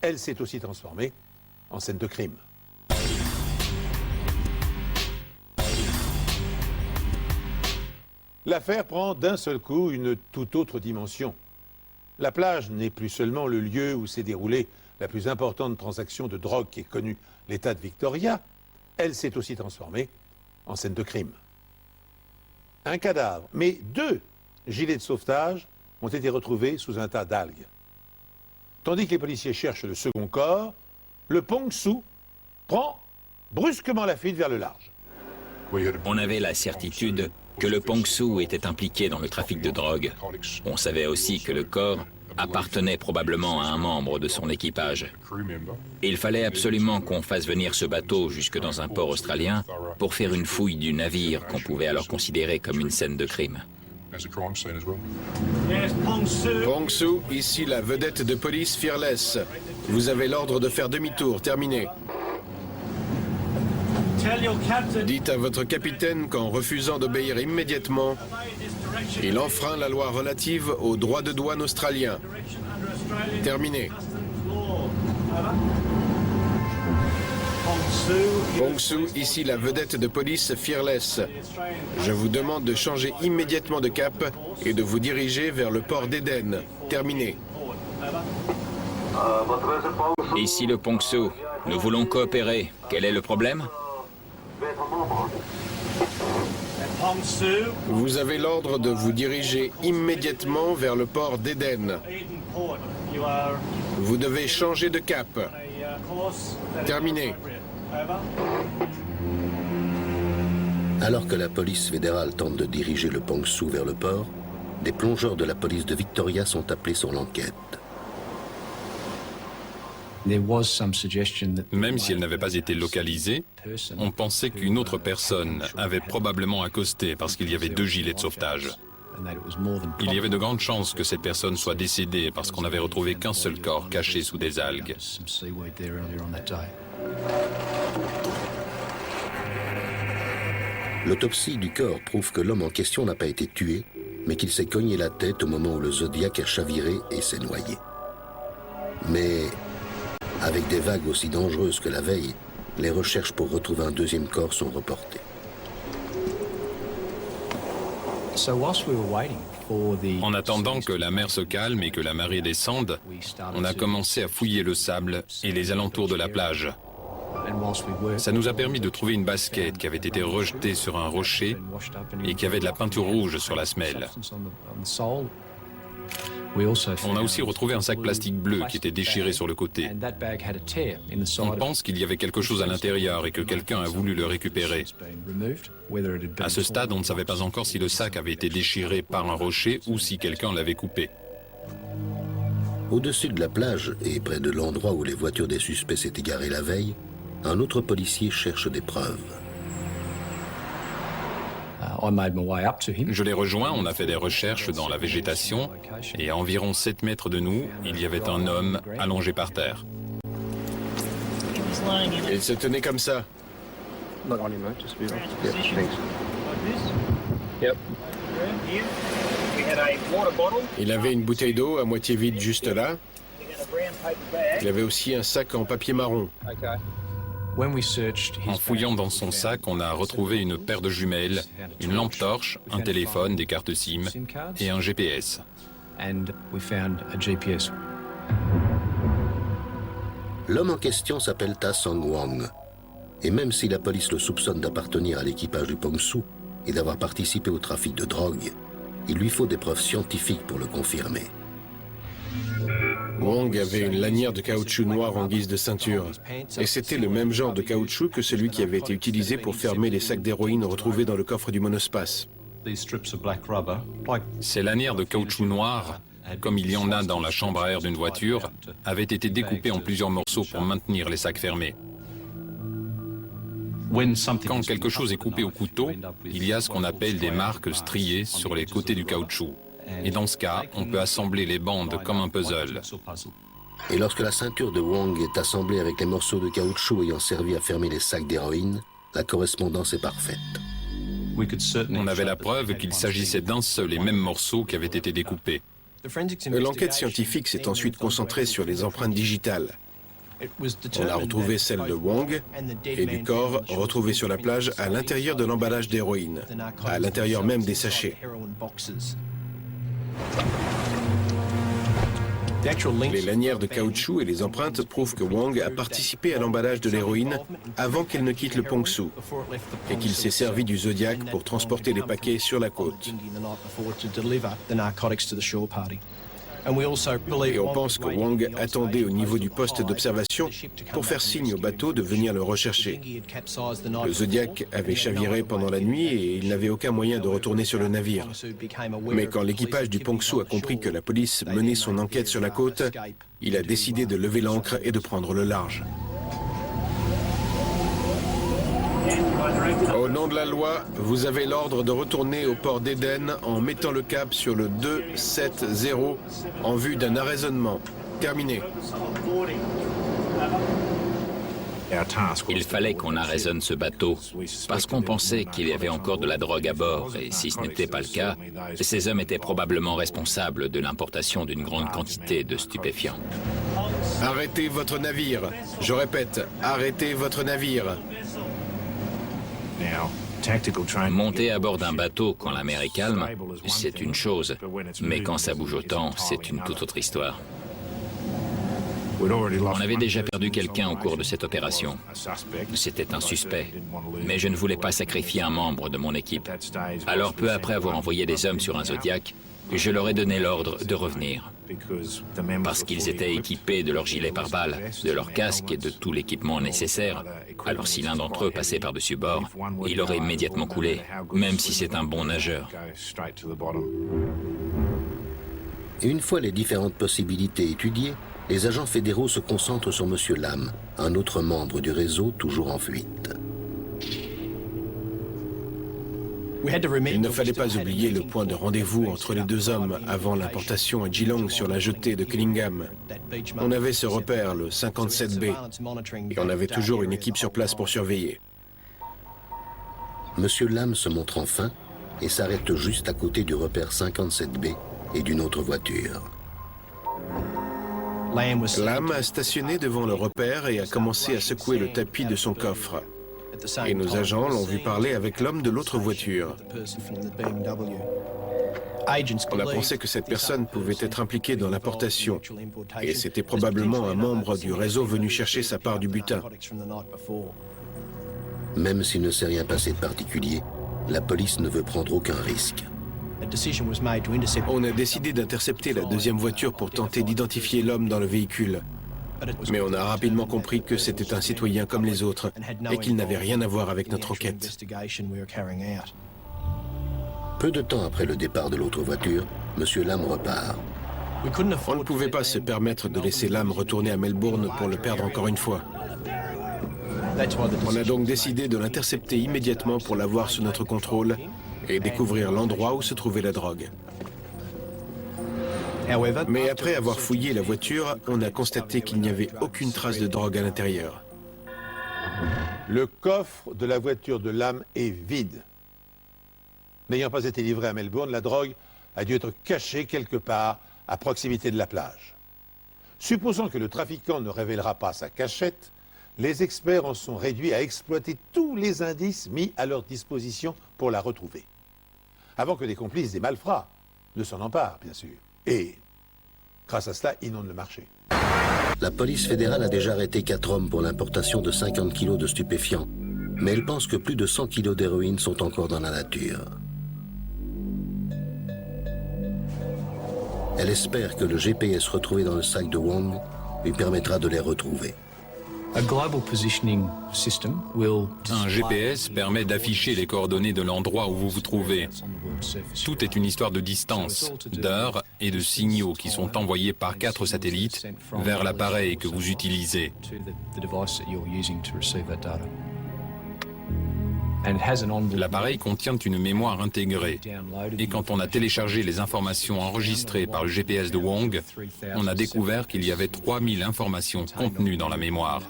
elle s'est aussi transformée en scène de crime. L'affaire prend d'un seul coup une toute autre dimension. La plage n'est plus seulement le lieu où s'est déroulée la plus importante transaction de drogue qu'ait connue l'État de Victoria, elle s'est aussi transformée en scène de crime. Un cadavre, mais 2 gilets de sauvetage ont été retrouvés sous un tas d'algues. Tandis que les policiers cherchent le second corps, le Pong-Su prend brusquement la fuite vers le large. On avait la certitude que le Pong-Su était impliqué dans le trafic de drogue. On savait aussi que le corps appartenait probablement à un membre de son équipage. Il fallait absolument qu'on fasse venir ce bateau jusque dans un port australien pour faire une fouille du navire qu'on pouvait alors considérer comme une scène de crime. Pong-Su, ici la vedette de police Fearless. Vous avez l'ordre de faire demi-tour, terminé. Dites à votre capitaine qu'en refusant d'obéir immédiatement, il enfreint la loi relative aux droits de douane australiens. Terminé. Pong-Su, ici la vedette de police Fearless. Je vous demande de changer immédiatement de cap et de vous diriger vers le port d'Éden. Terminé. Ici le Pong-Su. Nous voulons coopérer. Quel est le problème? Vous avez l'ordre de vous diriger immédiatement vers le port d'Éden. Vous devez changer de cap. Terminé. Alors que la police fédérale tente de diriger le Pong-Su vers le port, des plongeurs de la police de Victoria sont appelés sur l'enquête. Même si elle n'avait pas été localisée, on pensait qu'une autre personne avait probablement accosté parce qu'il y avait 2 gilets de sauvetage. Il y avait de grandes chances que cette personne soit décédée parce qu'on n'avait retrouvé qu'un seul corps caché sous des algues. L'autopsie du corps prouve que l'homme en question n'a pas été tué, mais qu'il s'est cogné la tête au moment où le Zodiac a chaviré et s'est noyé. Mais avec des vagues aussi dangereuses que la veille, les recherches pour retrouver un 2e corps sont reportées. En attendant que la mer se calme et que la marée descende, on a commencé à fouiller le sable et les alentours de la plage. Ça nous a permis de trouver une basket qui avait été rejetée sur un rocher et qui avait de la peinture rouge sur la semelle. On a aussi retrouvé un sac plastique bleu qui était déchiré sur le côté. On pense qu'il y avait quelque chose à l'intérieur et que quelqu'un a voulu le récupérer. À ce stade, on ne savait pas encore si le sac avait été déchiré par un rocher ou si quelqu'un l'avait coupé. Au-dessus de la plage et près de l'endroit où les voitures des suspects s'étaient garées la veille, un autre policier cherche des preuves. Je l'ai rejoint, on a fait des recherches dans la végétation, et à environ 7 mètres de nous, il y avait un homme allongé par terre. Il se tenait comme ça. Il avait une bouteille d'eau à moitié vide juste là. Il avait aussi un sac en papier marron. En fouillant dans son sac, on a retrouvé une paire de jumelles, une lampe torche, un téléphone, des cartes SIM et un GPS. L'homme en question s'appelle Ta Song Wang. Et même si la police le soupçonne d'appartenir à l'équipage du Pongsu et d'avoir participé au trafic de drogue, il lui faut des preuves scientifiques pour le confirmer. Wang avait une lanière de caoutchouc noir en guise de ceinture. Et c'était le même genre de caoutchouc que celui qui avait été utilisé pour fermer les sacs d'héroïne retrouvés dans le coffre du monospace. Ces lanières de caoutchouc noir, comme il y en a dans la chambre à air d'une voiture, avaient été découpées en plusieurs morceaux pour maintenir les sacs fermés. Quand quelque chose est coupé au couteau, il y a ce qu'on appelle des marques striées sur les côtés du caoutchouc. Et dans ce cas, on peut assembler les bandes comme un puzzle. Et lorsque la ceinture de Wang est assemblée avec les morceaux de caoutchouc ayant servi à fermer les sacs d'héroïne, la correspondance est parfaite. On avait la preuve qu'il s'agissait d'un seul et même morceau qui avait été découpé. L'enquête scientifique s'est ensuite concentrée sur les empreintes digitales. On a retrouvé celle de Wang et du corps retrouvé sur la plage à l'intérieur de l'emballage d'héroïne, à l'intérieur même des sachets. Les lanières de caoutchouc et les empreintes prouvent que Wang a participé à l'emballage de l'héroïne avant qu'elle ne quitte le Pongsu et qu'il s'est servi du Zodiac pour transporter les paquets sur la côte. Et on pense que Wang attendait au niveau du poste d'observation pour faire signe au bateau de venir le rechercher. Le Zodiac avait chaviré pendant la nuit et il n'avait aucun moyen de retourner sur le navire. Mais quand l'équipage du Pongsu a compris que la police menait son enquête sur la côte, il a décidé de lever l'ancre et de prendre le large. Au nom de la loi, vous avez l'ordre de retourner au port d'Éden en mettant le cap sur le 270 en vue d'un arraisonnement. Terminé. Il fallait qu'on arraisonne ce bateau parce qu'on pensait qu'il y avait encore de la drogue à bord et si ce n'était pas le cas, ces hommes étaient probablement responsables de l'importation d'une grande quantité de stupéfiants. Arrêtez votre navire. Je répète, arrêtez votre navire. Monter à bord d'un bateau quand la mer est calme, c'est une chose, mais quand ça bouge autant, c'est une toute autre histoire. On avait déjà perdu quelqu'un au cours de cette opération. C'était un suspect, mais je ne voulais pas sacrifier un membre de mon équipe. Alors peu après avoir envoyé des hommes sur un Zodiac, je leur ai donné l'ordre de revenir. Parce qu'ils étaient équipés de leurs gilets pare-balles, de leurs casques et de tout l'équipement nécessaire. Alors si l'un d'entre eux passait par-dessus bord, il aurait immédiatement coulé, même si c'est un bon nageur. Une fois les différentes possibilités étudiées, les agents fédéraux se concentrent sur M. Lam, un autre membre du réseau toujours en fuite. Il ne fallait pas oublier le point de rendez-vous entre les deux hommes avant l'importation à Geelong sur la jetée de Killingham. On avait ce repère, le 57B, et on avait toujours une équipe sur place pour surveiller. M. Lam se montre enfin et s'arrête juste à côté du repère 57B et d'une autre voiture. Lam a stationné devant le repère et a commencé à secouer le tapis de son coffre. Et nos agents l'ont vu parler avec l'homme de l'autre voiture. On a pensé que cette personne pouvait être impliquée dans l'importation, et c'était probablement un membre du réseau venu chercher sa part du butin. Même s'il ne s'est rien passé de particulier, la police ne veut prendre aucun risque. On a décidé d'intercepter la deuxième voiture pour tenter d'identifier l'homme dans le véhicule. Mais on a rapidement compris que c'était un citoyen comme les autres et qu'il n'avait rien à voir avec notre enquête. Peu de temps après le départ de l'autre voiture, M. Lam repart. On ne pouvait pas se permettre de laisser Lam retourner à Melbourne pour le perdre encore une fois. On a donc décidé de l'intercepter immédiatement pour l'avoir sous notre contrôle et découvrir l'endroit où se trouvait la drogue. Mais après avoir fouillé la voiture, on a constaté qu'il n'y avait aucune trace de drogue à l'intérieur. Le coffre de la voiture de Lam est vide. N'ayant pas été livré à Melbourne, la drogue a dû être cachée quelque part à proximité de la plage. Supposons que le trafiquant ne révélera pas sa cachette, les experts en sont réduits à exploiter tous les indices mis à leur disposition pour la retrouver. Avant que des complices des malfrats ne s'en emparent, bien sûr. Et, grâce à cela, inondent le marché. La police fédérale a déjà arrêté 4 hommes pour l'importation de 50 kilos de stupéfiants, mais elle pense que plus de 100 kilos d'héroïne sont encore dans la nature. Elle espère que le GPS retrouvé dans le sac de Wong lui permettra de les retrouver. Un GPS permet d'afficher les coordonnées de l'endroit où vous vous trouvez. Tout est une histoire de distance, d'heures et de signaux qui sont envoyés par 4 satellites vers l'appareil que vous utilisez. L'appareil contient une mémoire intégrée. Et quand on a téléchargé les informations enregistrées par le GPS de Wong, on a découvert qu'il y avait 3000 informations contenues dans la mémoire.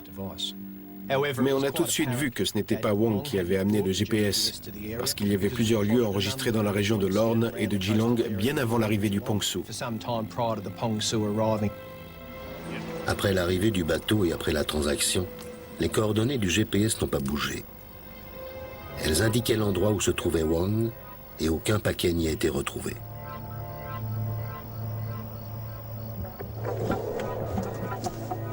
Mais on a tout de suite vu que ce n'était pas Wong qui avait amené le GPS, parce qu'il y avait plusieurs lieux enregistrés dans la région de Lorne et de Geelong bien avant l'arrivée du Pongsu. Après l'arrivée du bateau et après la transaction, les coordonnées du GPS n'ont pas bougé. Elles indiquaient l'endroit où se trouvait Wong et aucun paquet n'y a été retrouvé.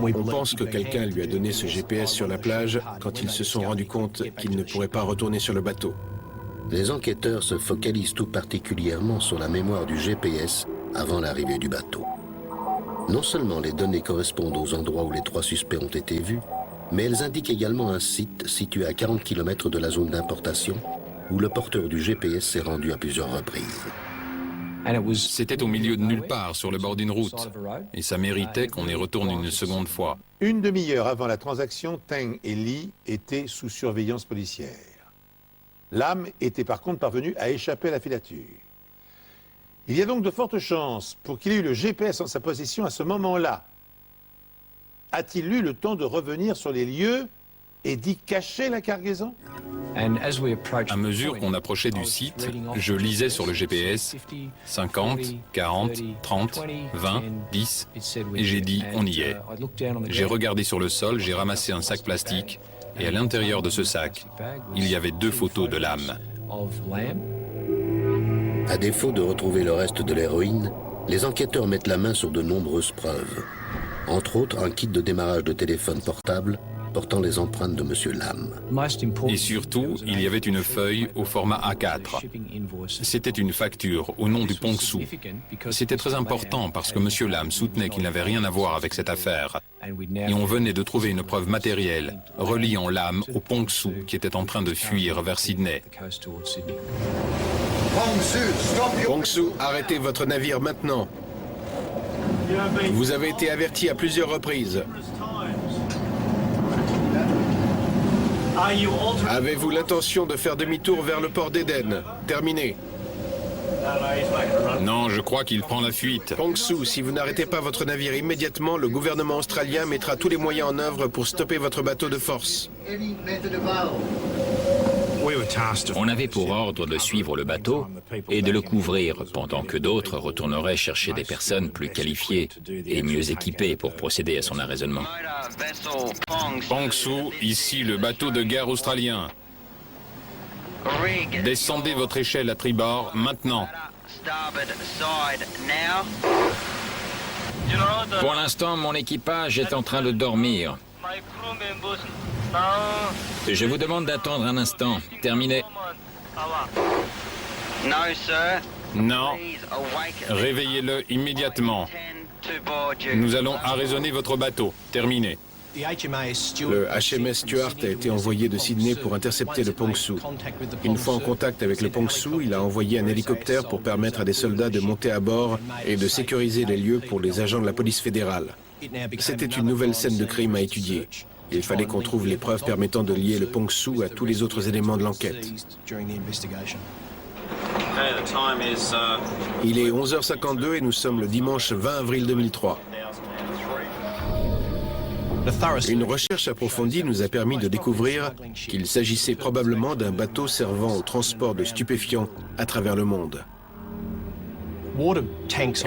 On pense que quelqu'un lui a donné ce GPS sur la plage quand ils se sont rendus compte qu'ils ne pourraient pas retourner sur le bateau. Les enquêteurs se focalisent tout particulièrement sur la mémoire du GPS avant l'arrivée du bateau. Non seulement les données correspondent aux endroits où les 3 suspects ont été vus, mais elles indiquent également un site situé à 40 km de la zone d'importation où le porteur du GPS s'est rendu à plusieurs reprises. C'était au milieu de nulle part, sur le bord d'une route. Et ça méritait qu'on y retourne une seconde fois. Une demi-heure avant la transaction, Teng et Lee étaient sous surveillance policière. Lam était par contre parvenu à échapper à la filature. Il y a donc de fortes chances pour qu'il ait eu le GPS en sa possession à ce moment-là. A-t-il eu le temps de revenir sur les lieux et d'y cacher la cargaison? À mesure qu'on approchait du site, je lisais sur le GPS 50, 40, 30, 20, 10, et j'ai dit on y est. J'ai regardé sur le sol, j'ai ramassé un sac plastique, et à l'intérieur de ce sac, il y avait 2 photos de Lam. À défaut de retrouver le reste de l'héroïne, les enquêteurs mettent la main sur de nombreuses preuves. Entre autres, un kit de démarrage de téléphone portable portant les empreintes de M. Lam. Et surtout, il y avait une feuille au format A4. C'était une facture au nom du Pongsu. C'était très important parce que M. Lam soutenait qu'il n'avait rien à voir avec cette affaire. Et on venait de trouver une preuve matérielle reliant Lam au Pongsu qui était en train de fuir vers Sydney. Pongsu, arrêtez votre navire maintenant. Vous avez été averti à plusieurs reprises. Avez-vous l'intention de faire demi-tour vers le port d'Éden? Terminé. Non, je crois qu'il prend la fuite. Pongsu, si vous n'arrêtez pas votre navire immédiatement, le gouvernement australien mettra tous les moyens en œuvre pour stopper votre bateau de force. On avait pour ordre de suivre le bateau et de le couvrir pendant que d'autres retourneraient chercher des personnes plus qualifiées et mieux équipées pour procéder à son arraisonnement. Pongsu, ici le bateau de guerre australien. Descendez votre échelle à tribord maintenant. Pour l'instant, mon équipage est en train de dormir. Je vous demande d'attendre un instant. Terminé. Non. Réveillez-le immédiatement. Nous allons arraisonner votre bateau. Terminé. Le HMS Stuart a été envoyé de Sydney pour intercepter le Pongsu. Une fois en contact avec le Pongsu, il a envoyé un hélicoptère pour permettre à des soldats de monter à bord et de sécuriser les lieux pour les agents de la police fédérale. C'était une nouvelle scène de crime à étudier. Il fallait qu'on trouve les preuves permettant de lier le Pongsu à tous les autres éléments de l'enquête. Il est 11h52 et nous sommes le dimanche 20 avril 2003. Une recherche approfondie nous a permis de découvrir qu'il s'agissait probablement d'un bateau servant au transport de stupéfiants à travers le monde.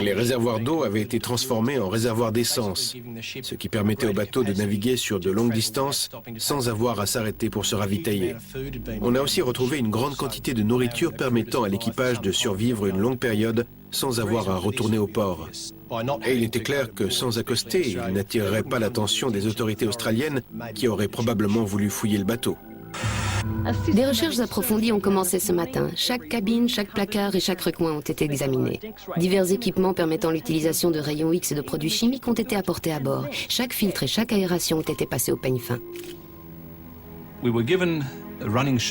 Les réservoirs d'eau avaient été transformés en réservoirs d'essence, ce qui permettait au bateau de naviguer sur de longues distances sans avoir à s'arrêter pour se ravitailler. On a aussi retrouvé une grande quantité de nourriture permettant à l'équipage de survivre une longue période sans avoir à retourner au port. Et il était clair que sans accoster, il n'attirerait pas l'attention des autorités australiennes qui auraient probablement voulu fouiller le bateau. Des recherches approfondies ont commencé ce matin. Chaque cabine, chaque placard et chaque recoin ont été examinés. Divers équipements permettant l'utilisation de rayons X et de produits chimiques ont été apportés à bord. Chaque filtre et chaque aération ont été passés au peigne fin.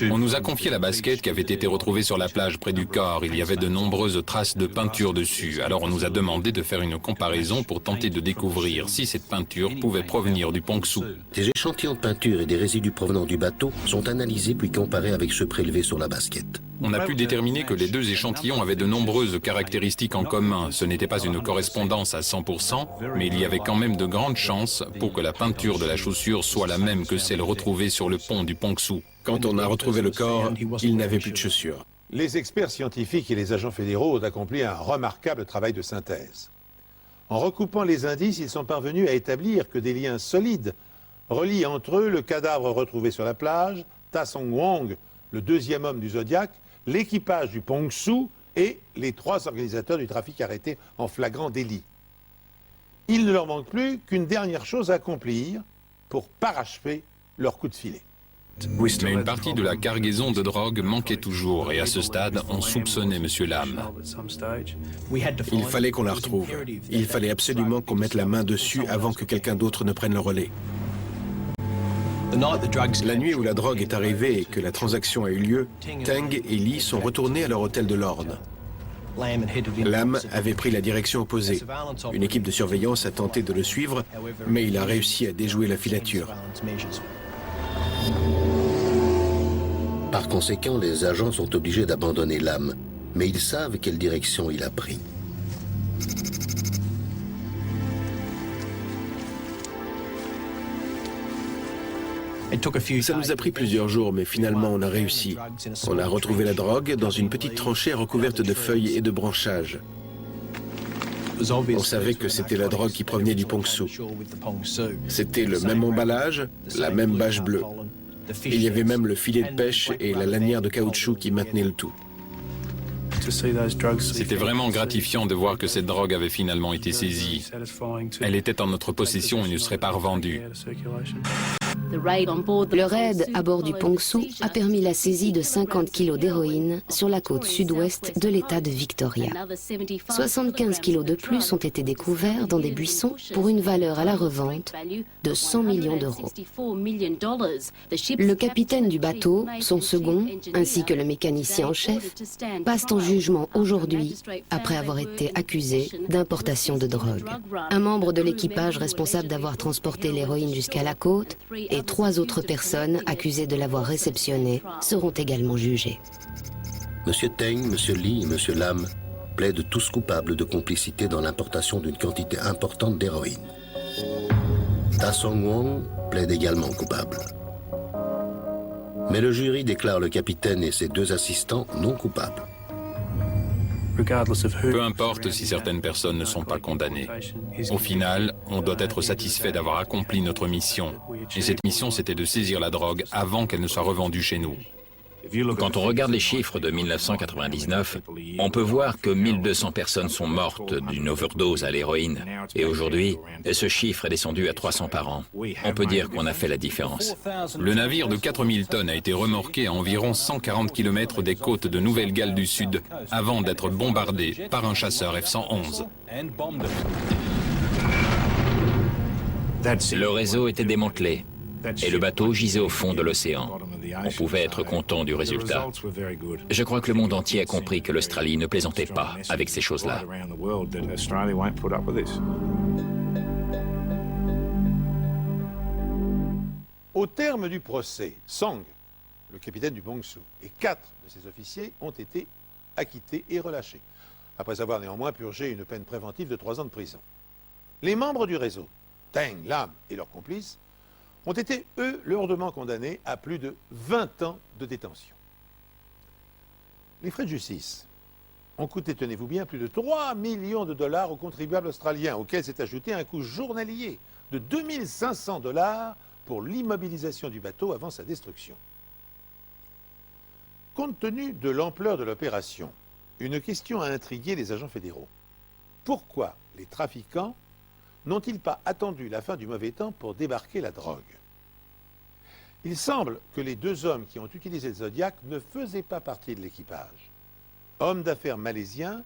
On nous a confié la basket qui avait été retrouvée sur la plage près du corps. Il y avait de nombreuses traces de peinture dessus. Alors on nous a demandé de faire une comparaison pour tenter de découvrir si cette peinture pouvait provenir du Pongsu. Des échantillons de peinture et des résidus provenant du bateau sont analysés puis comparés avec ceux prélevés sur la basket. On a pu déterminer que les deux échantillons avaient de nombreuses caractéristiques en commun. Ce n'était pas une correspondance à 100%, mais il y avait quand même de grandes chances pour que la peinture de la chaussure soit la même que celle retrouvée sur le pont du Pongsu. Quand on a retrouvé le corps, il n'avait plus de chaussures. Les experts scientifiques et les agents fédéraux ont accompli un remarquable travail de synthèse. En recoupant les indices, ils sont parvenus à établir que des liens solides relient entre eux le cadavre retrouvé sur la plage, Ta Song Wong, le deuxième homme du Zodiac, l'équipage du Pongsu et les 3 organisateurs du trafic arrêtés en flagrant délit. Il ne leur manque plus qu'une dernière chose à accomplir pour parachever leur coup de filet. Mais une partie de la cargaison de drogue manquait toujours et à ce stade, on soupçonnait M. Lam. Il fallait qu'on la retrouve. Il fallait absolument qu'on mette la main dessus avant que quelqu'un d'autre ne prenne le relais. La nuit où la drogue est arrivée et que la transaction a eu lieu, Teng et Lee sont retournés à leur hôtel de Lorne. Lam avait pris la direction opposée. Une équipe de surveillance a tenté de le suivre, mais il a réussi à déjouer la filature. Par conséquent, les agents sont obligés d'abandonner Lam, mais ils savent quelle direction il a pris. Ça nous a pris plusieurs jours, mais finalement on a réussi. On a retrouvé la drogue dans une petite tranchée recouverte de feuilles et de branchages. On savait que c'était la drogue qui provenait du Pongsu. C'était le même emballage, la même bâche bleue. Il y avait même le filet de pêche et la lanière de caoutchouc qui maintenaient le tout. C'était vraiment gratifiant de voir que cette drogue avait finalement été saisie. Elle était en notre possession et ne serait pas revendue. Le raid à bord du Pongsu a permis la saisie de 50 kilos d'héroïne sur la côte sud-ouest de l'État de Victoria. 75 kilos de plus ont été découverts dans des buissons pour une valeur à la revente de 100 millions d'euros. Le capitaine du bateau, son second, ainsi que le mécanicien en chef, passent en jugement aujourd'hui après avoir été accusés d'importation de drogue. Un membre de l'équipage responsable d'avoir transporté l'héroïne jusqu'à la côte et 3 autres personnes accusées de l'avoir réceptionnée seront également jugées. M. Teng, M. Lee et M. Lam plaident tous coupables de complicité dans l'importation d'une quantité importante d'héroïne. Ta Song Wong plaide également coupable. Mais le jury déclare le capitaine et ses 2 assistants non coupables. Peu importe si certaines personnes ne sont pas condamnées. Au final, on doit être satisfait d'avoir accompli notre mission. Et cette mission, c'était de saisir la drogue avant qu'elle ne soit revendue chez nous. Quand on regarde les chiffres de 1999, on peut voir que 1200 personnes sont mortes d'une overdose à l'héroïne. Et aujourd'hui, ce chiffre est descendu à 300 par an. On peut dire qu'on a fait la différence. Le navire de 4000 tonnes a été remorqué à environ 140 km des côtes de Nouvelle-Galles du Sud avant d'être bombardé par un chasseur F-111. Le réseau était démantelé et le bateau gisait au fond de l'océan. On pouvait être content du résultat. Je crois que le monde entier a compris que l'Australie ne plaisantait pas avec ces choses-là. Au terme du procès, Song, le capitaine du Pongsu, et 4 de ses officiers ont été acquitté et relâché, après avoir néanmoins purgé une peine préventive de 3 ans de prison. Les membres du réseau, Teng, Lam et leurs complices, ont été, eux, lourdement condamnés à plus de 20 ans de détention. Les frais de justice ont coûté, tenez-vous bien, plus de 3 millions de dollars aux contribuables australiens, auxquels s'est ajouté un coût journalier de 2500 dollars pour l'immobilisation du bateau avant sa destruction. Compte tenu de l'ampleur de l'opération, une question a intrigué les agents fédéraux. Pourquoi les trafiquants n'ont-ils pas attendu la fin du mauvais temps pour débarquer la drogue? Il semble que les 2 hommes qui ont utilisé le Zodiac ne faisaient pas partie de l'équipage. Hommes d'affaires malaisiens,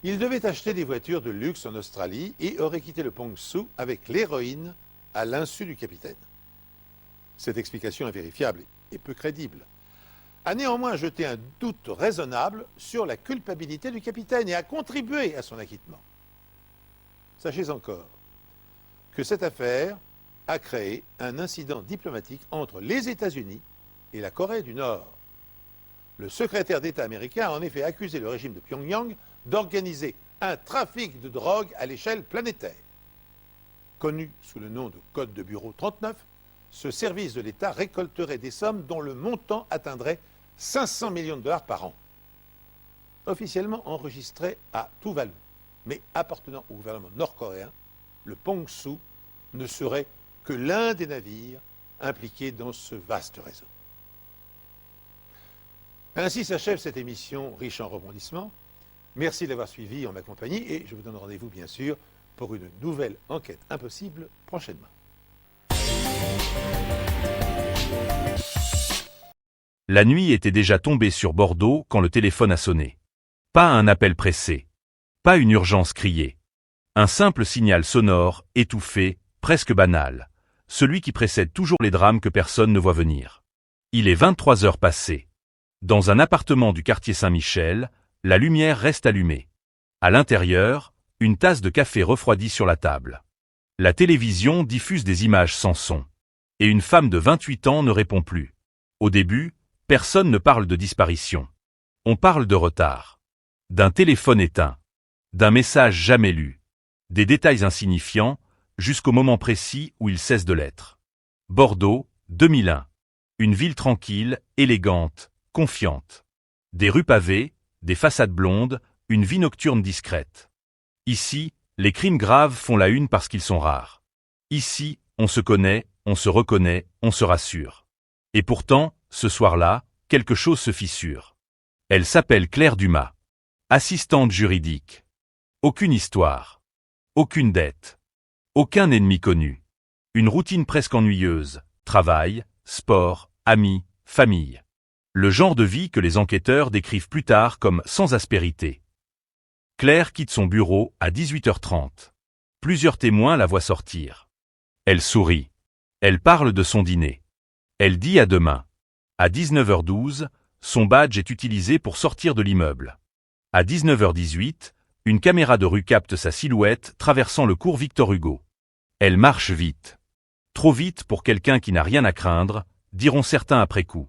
ils devaient acheter des voitures de luxe en Australie et auraient quitté le Pongsu avec l'héroïne à l'insu du capitaine. Cette explication invérifiable et peu crédible a néanmoins jeté un doute raisonnable sur la culpabilité du capitaine et a contribué à son acquittement. Sachez encore que cette affaire a créé un incident diplomatique entre les États-Unis et la Corée du Nord. Le secrétaire d'État américain a en effet accusé le régime de Pyongyang d'organiser un trafic de drogue à l'échelle planétaire. Connu sous le nom de Code de Bureau 39, ce service de l'État récolterait des sommes dont le montant atteindrait 500 millions de dollars par an. Officiellement enregistré à Tuvalu, mais appartenant au gouvernement nord-coréen, le Pongsu ne serait que l'un des navires impliqués dans ce vaste réseau. Ainsi s'achève cette émission riche en rebondissements. Merci d'avoir suivi en ma compagnie et je vous donne rendez-vous bien sûr pour une nouvelle enquête impossible prochainement. La nuit était déjà tombée sur Bordeaux quand le téléphone a sonné. Pas un appel pressé. Pas une urgence criée. Un simple signal sonore, étouffé, presque banal. Celui qui précède toujours les drames que personne ne voit venir. Il est 23 heures passées. Dans un appartement du quartier Saint-Michel, la lumière reste allumée. À l'intérieur, une tasse de café refroidie sur la table. La télévision diffuse des images sans son. Et une femme de 28 ans ne répond plus. Au début, personne ne parle de disparition. On parle de retard. D'un téléphone éteint. D'un message jamais lu. Des détails insignifiants, jusqu'au moment précis où il cesse de l'être. Bordeaux, 2001. Une ville tranquille, élégante, confiante. Des rues pavées, des façades blondes, une vie nocturne discrète. Ici, les crimes graves font la une parce qu'ils sont rares. Ici, on se connaît, on se reconnaît, on se rassure. Et pourtant, ce soir-là, quelque chose se fissure. Elle s'appelle Claire Dumas. Assistante juridique. Aucune histoire. Aucune dette. Aucun ennemi connu. Une routine presque ennuyeuse. Travail, sport, amis, famille. Le genre de vie que les enquêteurs décrivent plus tard comme sans aspérité. Claire quitte son bureau à 18h30. Plusieurs témoins la voient sortir. Elle sourit. Elle parle de son dîner. Elle dit à demain. À 19h12, son badge est utilisé pour sortir de l'immeuble. À 19h18, une caméra de rue capte sa silhouette traversant le cours Victor Hugo. Elle marche vite. Trop vite pour quelqu'un qui n'a rien à craindre, diront certains après coup.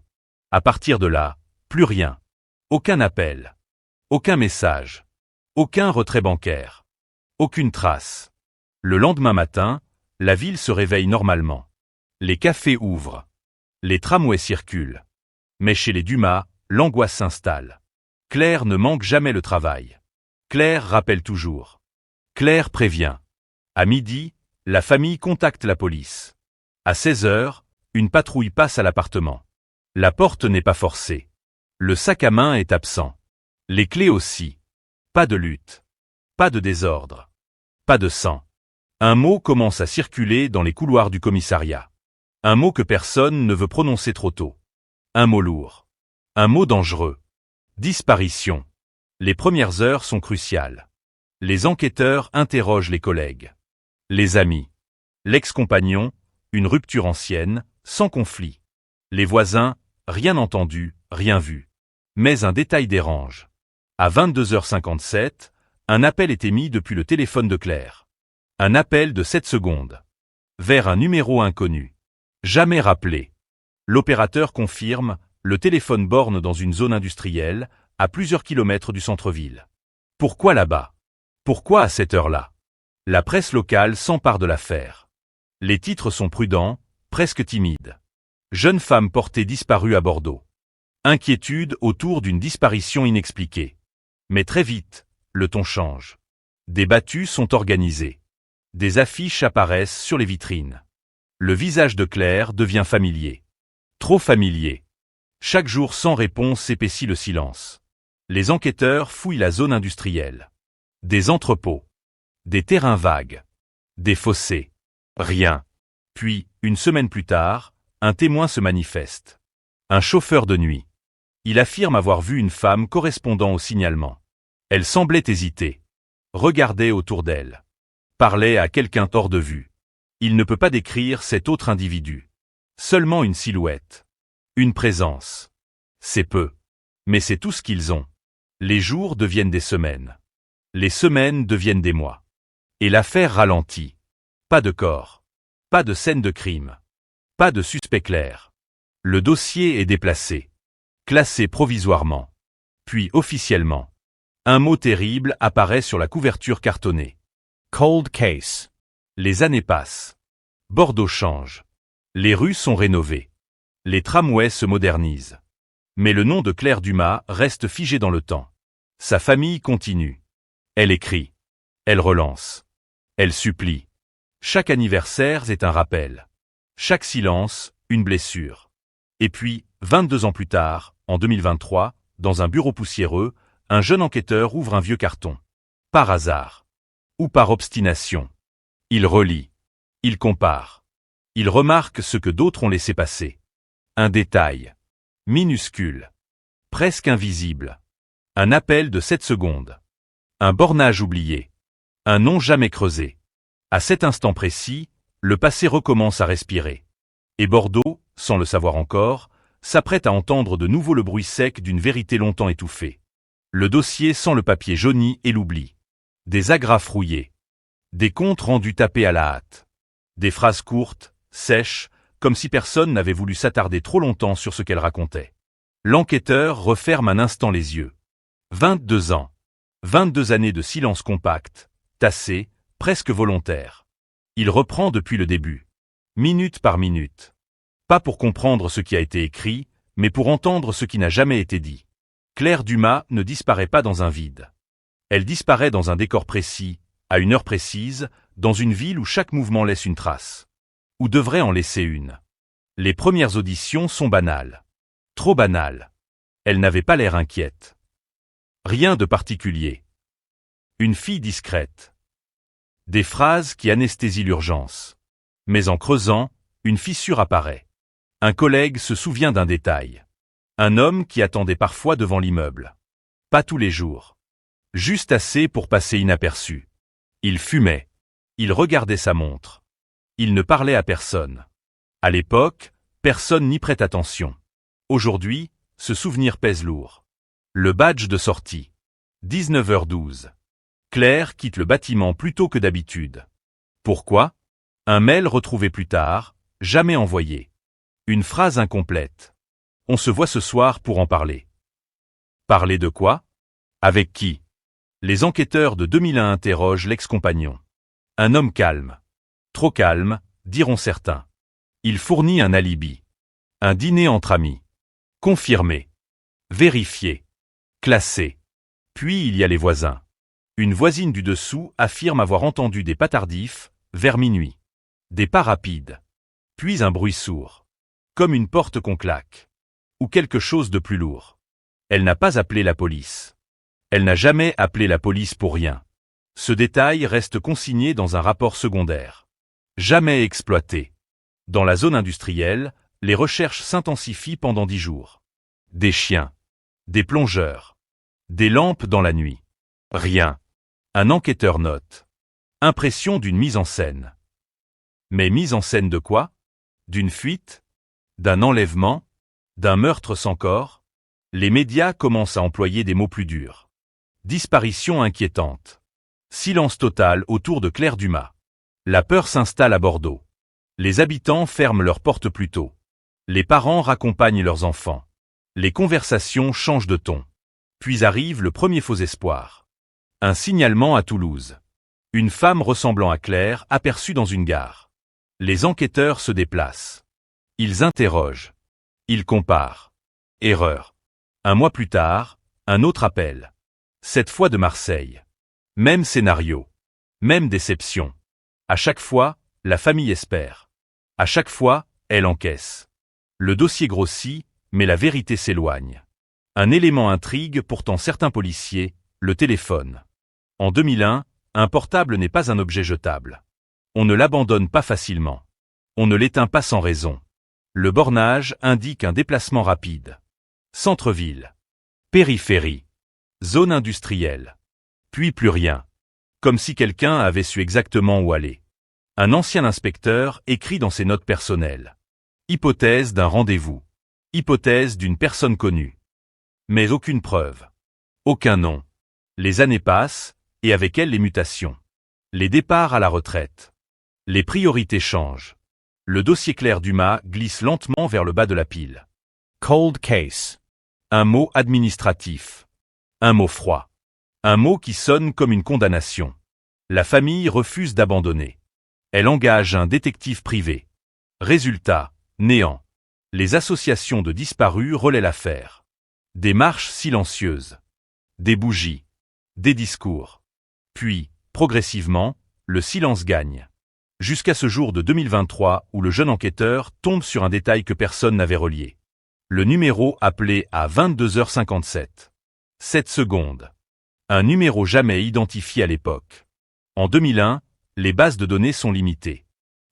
À partir de là, plus rien. Aucun appel. Aucun message. Aucun retrait bancaire. Aucune trace. Le lendemain matin, la ville se réveille normalement. Les cafés ouvrent. Les tramways circulent. Mais chez les Dumas, l'angoisse s'installe. Claire ne manque jamais le travail. Claire rappelle toujours. Claire prévient. À midi, la famille contacte la police. À 16h, une patrouille passe à l'appartement. La porte n'est pas forcée. Le sac à main est absent. Les clés aussi. Pas de lutte. Pas de désordre. Pas de sang. Un mot commence à circuler dans les couloirs du commissariat. Un mot que personne ne veut prononcer trop tôt. Un mot lourd. Un mot dangereux. Disparition. Les premières heures sont cruciales. Les enquêteurs interrogent les collègues. Les amis. L'ex-compagnon, une rupture ancienne, sans conflit. Les voisins, rien entendu, rien vu. Mais un détail dérange. À 22h57, un appel est émis depuis le téléphone de Claire. Un appel de 7 secondes. Vers un numéro inconnu. Jamais rappelé. L'opérateur confirme, le téléphone borne dans une zone industrielle, à plusieurs kilomètres du centre-ville. Pourquoi là-bas? Pourquoi à cette heure-là? La presse locale s'empare de l'affaire. Les titres sont prudents, presque timides. Jeune femme portée disparue à Bordeaux. Inquiétude autour d'une disparition inexpliquée. Mais très vite, le ton change. Des battues sont organisées. Des affiches apparaissent sur les vitrines. Le visage de Claire devient familier. Trop familier. Chaque jour sans réponse épaissit le silence. Les enquêteurs fouillent la zone industrielle. Des entrepôts. Des terrains vagues. Des fossés. Rien. Puis, une semaine plus tard, un témoin se manifeste. Un chauffeur de nuit. Il affirme avoir vu une femme correspondant au signalement. Elle semblait hésiter. Regardait autour d'elle. Parlait à quelqu'un hors de vue. Il ne peut pas décrire cet autre individu. Seulement une silhouette. Une présence. C'est peu. Mais c'est tout ce qu'ils ont. Les jours deviennent des semaines. Les semaines deviennent des mois. Et l'affaire ralentit. Pas de corps. Pas de scène de crime. Pas de suspect clair. Le dossier est déplacé. Classé provisoirement. Puis officiellement. Un mot terrible apparaît sur la couverture cartonnée. Cold case. Les années passent. Bordeaux change. Les rues sont rénovées. Les tramways se modernisent. Mais le nom de Claire Dumas reste figé dans le temps. Sa famille continue. Elle écrit. Elle relance. Elle supplie. Chaque anniversaire est un rappel. Chaque silence, une blessure. Et puis, 22 ans plus tard, en 2023, dans un bureau poussiéreux, un jeune enquêteur ouvre un vieux carton. Par hasard. Ou par obstination. Il relit. Il compare. Il remarque ce que d'autres ont laissé passer. Un détail. Minuscule. Presque invisible. Un appel de 7 secondes. Un bornage oublié. Un nom jamais creusé. À cet instant précis, le passé recommence à respirer. Et Bordeaux, sans le savoir encore, s'apprête à entendre de nouveau le bruit sec d'une vérité longtemps étouffée. Le dossier sent le papier jauni et l'oubli. Des agrafes rouillées. Des comptes rendus tapés à la hâte. Des phrases courtes, sèches, comme si personne n'avait voulu s'attarder trop longtemps sur ce qu'elle racontait. L'enquêteur referme un instant les yeux. 22 ans. 22 années de silence compact, tassé, presque volontaire. Il reprend depuis le début. Minute par minute. Pas pour comprendre ce qui a été écrit, mais pour entendre ce qui n'a jamais été dit. Claire Dumas ne disparaît pas dans un vide. Elle disparaît dans un décor précis, à une heure précise, dans une ville où chaque mouvement laisse une trace. Ou devrait en laisser une. Les premières auditions sont banales. Trop banales. Elle n'avait pas l'air inquiète. Rien de particulier. Une fille discrète. Des phrases qui anesthésient l'urgence. Mais en creusant, une fissure apparaît. Un collègue se souvient d'un détail. Un homme qui attendait parfois devant l'immeuble. Pas tous les jours. Juste assez pour passer inaperçu. Il fumait. Il regardait sa montre. Il ne parlait à personne. À l'époque, personne n'y prête attention. Aujourd'hui, ce souvenir pèse lourd. Le badge de sortie. 19h12. Claire quitte le bâtiment plus tôt que d'habitude. Pourquoi? Un mail retrouvé plus tard, jamais envoyé. Une phrase incomplète. On se voit ce soir pour en parler. Parler de quoi? Avec qui? Les enquêteurs de 2001 interrogent l'ex-compagnon. Un homme calme. Trop calme, diront certains. Il fournit un alibi. Un dîner entre amis. Confirmé. Vérifié. Classé. Puis il y a les voisins. Une voisine du dessous affirme avoir entendu des pas tardifs, vers minuit. Des pas rapides. Puis un bruit sourd. Comme une porte qu'on claque. Ou quelque chose de plus lourd. Elle n'a pas appelé la police. Elle n'a jamais appelé la police pour rien. Ce détail reste consigné dans un rapport secondaire. Jamais exploité. Dans la zone industrielle, les recherches s'intensifient pendant 10 jours. Des chiens. Des plongeurs. Des lampes dans la nuit. Rien. Un enquêteur note. Impression d'une mise en scène. Mais mise en scène de quoi? D'une fuite? D'un enlèvement? D'un meurtre sans corps? Les médias commencent à employer des mots plus durs. Disparition inquiétante. Silence total autour de Claire Dumas. La peur s'installe à Bordeaux. Les habitants ferment leurs portes plus tôt. Les parents raccompagnent leurs enfants. Les conversations changent de ton. Puis arrive le premier faux espoir. Un signalement à Toulouse. Une femme ressemblant à Claire aperçue dans une gare. Les enquêteurs se déplacent. Ils interrogent. Ils comparent. Erreur. Un mois plus tard, un autre appel. Cette fois de Marseille. Même scénario. Même déception. À chaque fois, la famille espère. À chaque fois, elle encaisse. Le dossier grossit, mais la vérité s'éloigne. Un élément intrigue pourtant certains policiers, le téléphone. En 2001, un portable n'est pas un objet jetable. On ne l'abandonne pas facilement. On ne l'éteint pas sans raison. Le bornage indique un déplacement rapide. Centre-ville. Périphérie. Zone industrielle. Puis plus rien. Comme si quelqu'un avait su exactement où aller. Un ancien inspecteur écrit dans ses notes personnelles. Hypothèse d'un rendez-vous. Hypothèse d'une personne connue. Mais aucune preuve. Aucun nom. Les années passent, et avec elles les mutations. Les départs à la retraite. Les priorités changent. Le dossier Claire Dumas glisse lentement vers le bas de la pile. Cold case. Un mot administratif. Un mot froid. Un mot qui sonne comme une condamnation. La famille refuse d'abandonner. Elle engage un détective privé. Résultat, néant. Les associations de disparus relaient l'affaire. Des marches silencieuses. Des bougies. Des discours. Puis, progressivement, le silence gagne. Jusqu'à ce jour de 2023 où le jeune enquêteur tombe sur un détail que personne n'avait relié. Le numéro appelé à 22h57. 7 secondes. Un numéro jamais identifié à l'époque. En 2001, les bases de données sont limitées.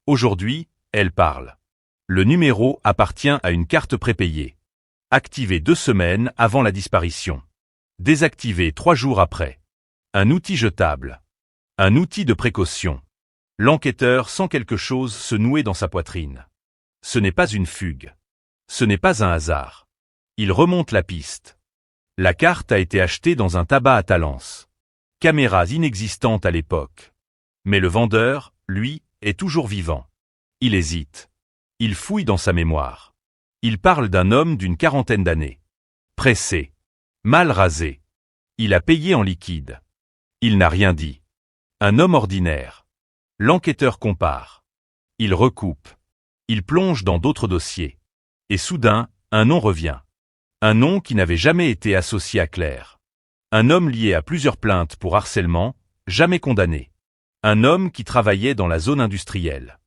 Aujourd'hui, elles parlent. Le numéro appartient à une carte prépayée. Activé 2 semaines avant la disparition. Désactivé 3 jours après. Un outil jetable. Un outil de précaution. L'enquêteur sent quelque chose se nouer dans sa poitrine. Ce n'est pas une fugue. Ce n'est pas un hasard. Il remonte la piste. La carte a été achetée dans un tabac à Talence. Caméras inexistantes à l'époque. Mais le vendeur, lui, est toujours vivant. Il hésite. Il fouille dans sa mémoire. Il parle d'un homme d'une quarantaine d'années. Pressé. Mal rasé. Il a payé en liquide. Il n'a rien dit. Un homme ordinaire. L'enquêteur compare. Il recoupe. Il plonge dans d'autres dossiers. Et soudain, un nom revient. Un nom qui n'avait jamais été associé à Claire. Un homme lié à plusieurs plaintes pour harcèlement, jamais condamné. Un homme qui travaillait dans la zone industrielle.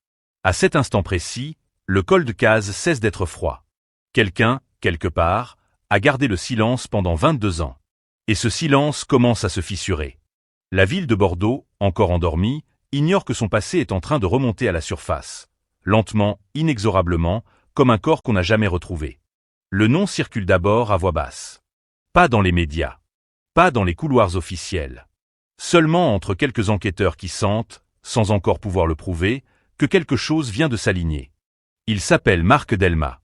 À cet instant précis, le cold case cesse d'être froid. Quelqu'un, quelque part, a gardé le silence pendant 22 ans. Et ce silence commence à se fissurer. La ville de Bordeaux, encore endormie, ignore que son passé est en train de remonter à la surface. Lentement, inexorablement, comme un corps qu'on n'a jamais retrouvé. Le nom circule d'abord à voix basse. Pas dans les médias. Pas dans les couloirs officiels. Seulement entre quelques enquêteurs qui sentent, sans encore pouvoir le prouver, que quelque chose vient de s'aligner. Il s'appelle Marc Delmas.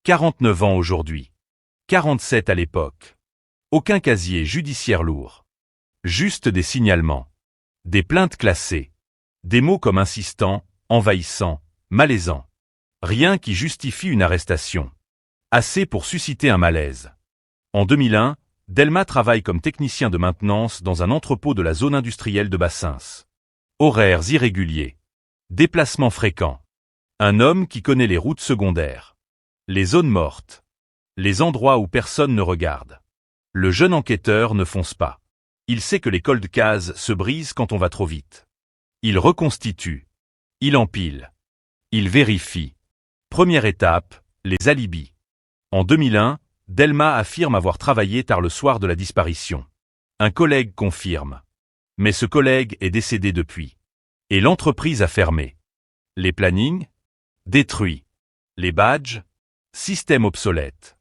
49 ans aujourd'hui. 47 à l'époque. Aucun casier judiciaire lourd. Juste des signalements. Des plaintes classées. Des mots comme insistant, envahissant, malaisant. Rien qui justifie une arrestation. Assez pour susciter un malaise. En 2001, Delmas travaille comme technicien de maintenance dans un entrepôt de la zone industrielle de Bassins. Horaires irréguliers. Déplacements fréquents. Un homme qui connaît les routes secondaires. Les zones mortes. Les endroits où personne ne regarde. Le jeune enquêteur ne fonce pas. Il sait que les cold cases se brisent quand on va trop vite. Il reconstitue. Il empile. Il vérifie. Première étape, les alibis. En 2001, Delmas affirme avoir travaillé tard le soir de la disparition. Un collègue confirme. Mais ce collègue est décédé depuis. Et l'entreprise a fermé. Les plannings? Détruits. Les badges? Système obsolète.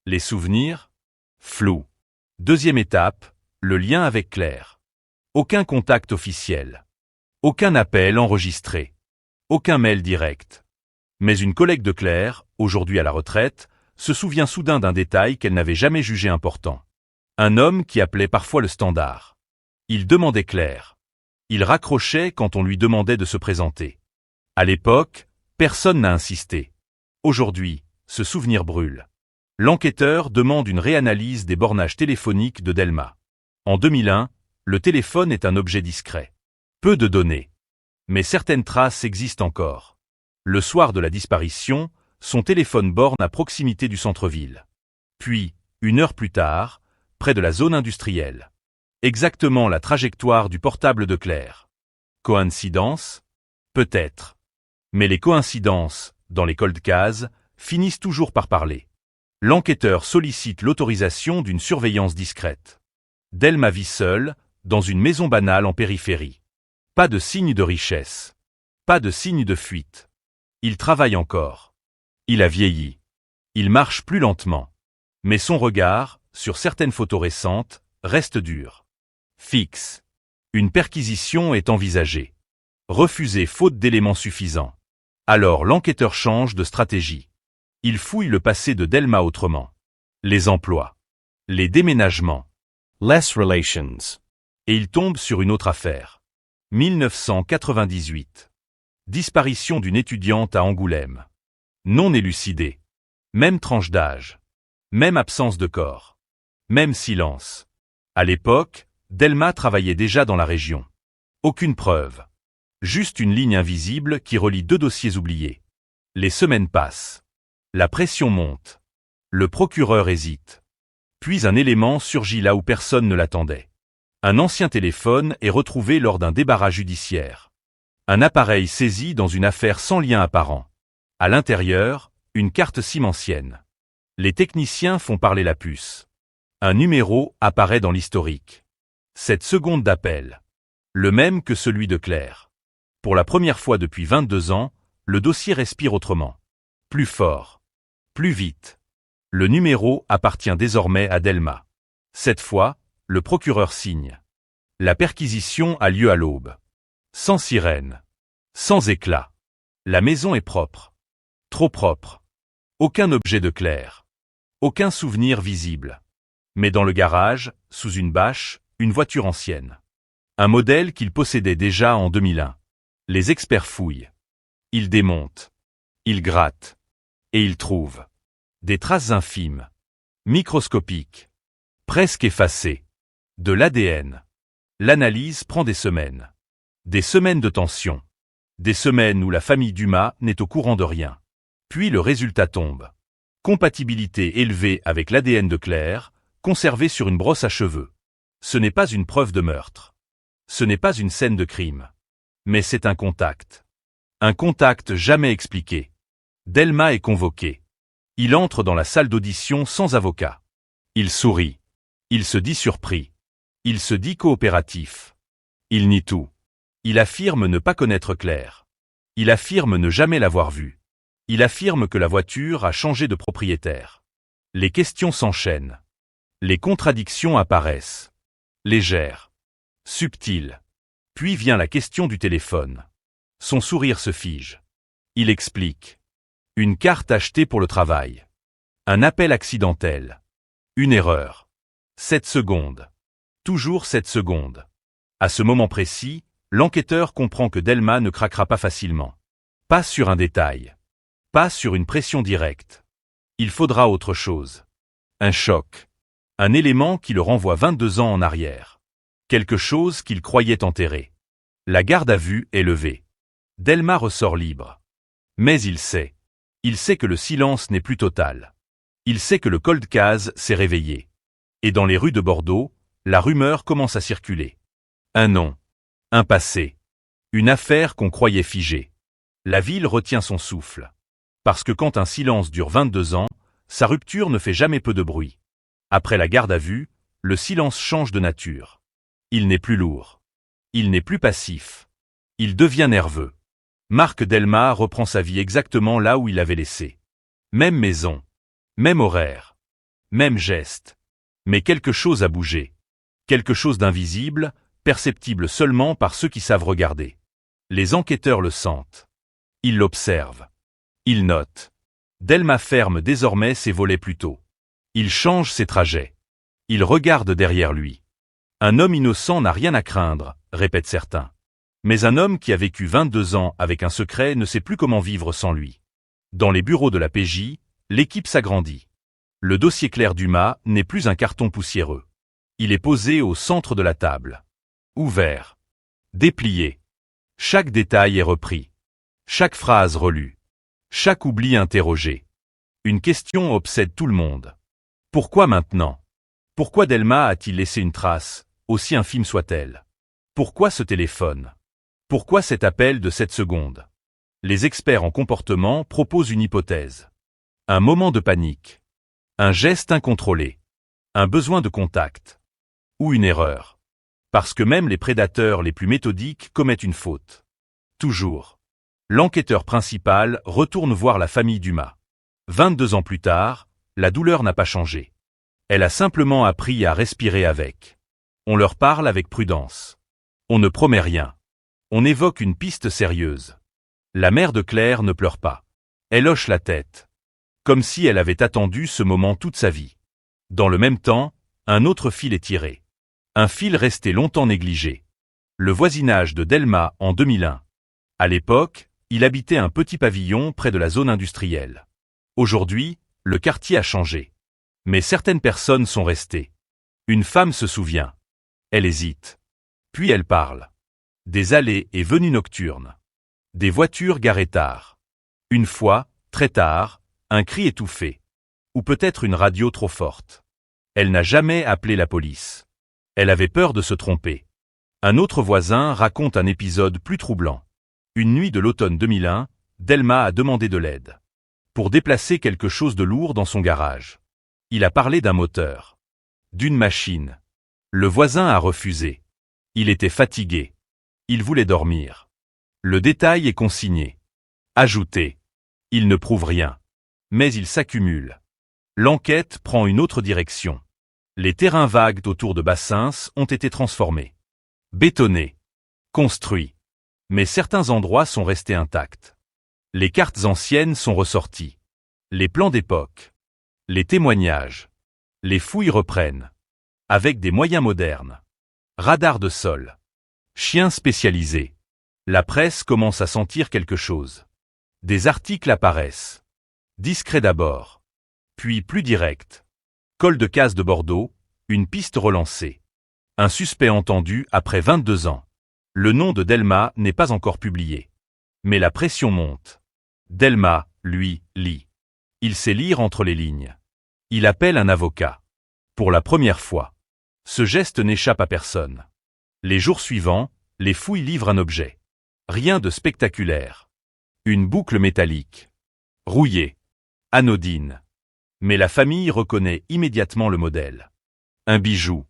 Les souvenirs? Flous. Deuxième étape, le lien avec Claire. Aucun contact officiel. Aucun appel enregistré. Aucun mail direct. Mais une collègue de Claire, aujourd'hui à la retraite, se souvient soudain d'un détail qu'elle n'avait jamais jugé important. Un homme qui appelait parfois le standard. Il demandait Claire. Il raccrochait quand on lui demandait de se présenter. À l'époque, personne n'a insisté. Aujourd'hui, ce souvenir brûle. L'enquêteur demande une réanalyse des bornages téléphoniques de Delma. En 2001, le téléphone est un objet discret. Peu de données. Mais certaines traces existent encore. Le soir de la disparition, son téléphone borne à proximité du centre-ville. Puis, 1 heure plus tard, près de la zone industrielle. Exactement la trajectoire du portable de Claire. Coïncidence? Peut-être. Mais les coïncidences, dans les cold cases, finissent toujours par parler. L'enquêteur sollicite l'autorisation d'une surveillance discrète. Delma vit seule, dans une maison banale en périphérie. Pas de signe de richesse. Pas de signe de fuite. Il travaille encore. Il a vieilli. Il marche plus lentement. Mais son regard, sur certaines photos récentes, reste dur. Fixe. Une perquisition est envisagée. Refusée faute d'éléments suffisants. Alors l'enquêteur change de stratégie. Il fouille le passé de Delma autrement. Les emplois. Les déménagements. Less relations. Et il tombe sur une autre affaire. 1998. Disparition d'une étudiante à Angoulême. Non élucidée. Même tranche d'âge. Même absence de corps. Même silence. À l'époque, Delma travaillait déjà dans la région. Aucune preuve. Juste une ligne invisible qui relie 2 dossiers oubliés. Les semaines passent. La pression monte. Le procureur hésite. Puis un élément surgit là où personne ne l'attendait. Un ancien téléphone est retrouvé lors d'un débarras judiciaire. Un appareil saisi dans une affaire sans lien apparent. À l'intérieur, une carte SIM ancienne. Les techniciens font parler la puce. Un numéro apparaît dans l'historique. 7 secondes d'appel. Le même que celui de Claire. Pour la première fois depuis 22 ans, le dossier respire autrement. Plus fort. Plus vite. Le numéro appartient désormais à Delma. Cette fois, le procureur signe. La perquisition a lieu à l'aube. Sans sirène. Sans éclat. La maison est propre. Trop propre. Aucun objet de Claire. Aucun souvenir visible. Mais dans le garage, sous une bâche, une voiture ancienne. Un modèle qu'il possédait déjà en 2001. Les experts fouillent. Ils démontent. Ils grattent. Et ils trouvent. Des traces infimes. Microscopiques. Presque effacées. De l'ADN. L'analyse prend des semaines. Des semaines de tension. Des semaines où la famille Dumas n'est au courant de rien. Puis le résultat tombe. Compatibilité élevée avec l'ADN de Claire, conservé sur une brosse à cheveux. Ce n'est pas une preuve de meurtre. Ce n'est pas une scène de crime. Mais c'est un contact. Un contact jamais expliqué. Delma est convoqué. Il entre dans la salle d'audition sans avocat. Il sourit. Il se dit surpris. Il se dit coopératif. Il nie tout. Il affirme ne pas connaître Claire. Il affirme ne jamais l'avoir vue. Il affirme que la voiture a changé de propriétaire. Les questions s'enchaînent. Les contradictions apparaissent. Légères. Subtiles. Puis vient la question du téléphone. Son sourire se fige. Il explique. Une carte achetée pour le travail. Un appel accidentel. Une erreur. 7 secondes. Toujours 7 secondes. À ce moment précis, l'enquêteur comprend que Delma ne craquera pas facilement. Pas sur un détail. Pas sur une pression directe. Il faudra autre chose. Un choc. Un élément qui le renvoie 22 ans en arrière. Quelque chose qu'il croyait enterré. La garde à vue est levée. Delma ressort libre. Mais il sait. Il sait que le silence n'est plus total. Il sait que le cold case s'est réveillé. Et dans les rues de Bordeaux, la rumeur commence à circuler. Un nom. Un passé. Une affaire qu'on croyait figée. La ville retient son souffle. Parce que quand un silence dure 22 ans, sa rupture ne fait jamais peu de bruit. Après la garde à vue, le silence change de nature. Il n'est plus lourd. Il n'est plus passif. Il devient nerveux. Marc Delma reprend sa vie exactement là où il l'avait laissée. Même maison. Même horaire. Même geste. Mais quelque chose a bougé. Quelque chose d'invisible, perceptible seulement par ceux qui savent regarder. Les enquêteurs le sentent. Ils l'observent. Ils notent. Delma ferme désormais ses volets plus tôt. Il change ses trajets. Il regarde derrière lui. Un homme innocent n'a rien à craindre, répètent certains. Mais un homme qui a vécu 22 ans avec un secret ne sait plus comment vivre sans lui. Dans les bureaux de la PJ, l'équipe s'agrandit. Le dossier Claire Dumas n'est plus un carton poussiéreux. Il est posé au centre de la table. Ouvert. Déplié. Chaque détail est repris. Chaque phrase relue. Chaque oubli interrogé. Une question obsède tout le monde. Pourquoi maintenant? Pourquoi Delma a-t-il laissé une trace, aussi infime soit-elle? Pourquoi ce téléphone? Pourquoi cet appel de 7 secondes? Les experts en comportement proposent une hypothèse. Un moment de panique. Un geste incontrôlé. Un besoin de contact. Ou une erreur. Parce que même les prédateurs les plus méthodiques commettent une faute. Toujours. L'enquêteur principal retourne voir la famille Dumas. 22 ans plus tard, la douleur n'a pas changé. Elle a simplement appris à respirer avec. On leur parle avec prudence. On ne promet rien. On évoque une piste sérieuse. La mère de Claire ne pleure pas. Elle hoche la tête. Comme si elle avait attendu ce moment toute sa vie. Dans le même temps, un autre fil est tiré. Un fil resté longtemps négligé. Le voisinage de Delma en 2001. À l'époque, il habitait un petit pavillon près de la zone industrielle. Aujourd'hui, le quartier a changé. Mais certaines personnes sont restées. Une femme se souvient. Elle hésite. Puis elle parle. Des allées et venues nocturnes. Des voitures garées tard. Une fois, très tard, un cri étouffé. Ou peut-être une radio trop forte. Elle n'a jamais appelé la police. Elle avait peur de se tromper. Un autre voisin raconte un épisode plus troublant. Une nuit de l'automne 2001, Delma a demandé de l'aide. Pour déplacer quelque chose de lourd dans son garage. Il a parlé d'un moteur. D'une machine. Le voisin a refusé. Il était fatigué. Il voulait dormir. Le détail est consigné. Ajouté. Il ne prouve rien. Mais il s'accumule. L'enquête prend une autre direction. Les terrains vagues autour de Bassins ont été transformés. Bétonnés. Construits. Mais certains endroits sont restés intacts. Les cartes anciennes sont ressorties. Les plans d'époque. Les témoignages. Les fouilles reprennent. Avec des moyens modernes. Radar de sol. Chiens spécialisés. La presse commence à sentir quelque chose. Des articles apparaissent. Discrets d'abord. Puis plus directs. Col de Case de Bordeaux, une piste relancée. Un suspect entendu après 22 ans. Le nom de Delma n'est pas encore publié. Mais la pression monte. Delma, lui, lit. Il sait lire entre les lignes. Il appelle un avocat. Pour la première fois. Ce geste n'échappe à personne. Les jours suivants, les fouilles livrent un objet. Rien de spectaculaire. Une boucle métallique. Rouillée. Anodine. Mais la famille reconnaît immédiatement le modèle. Un bijou.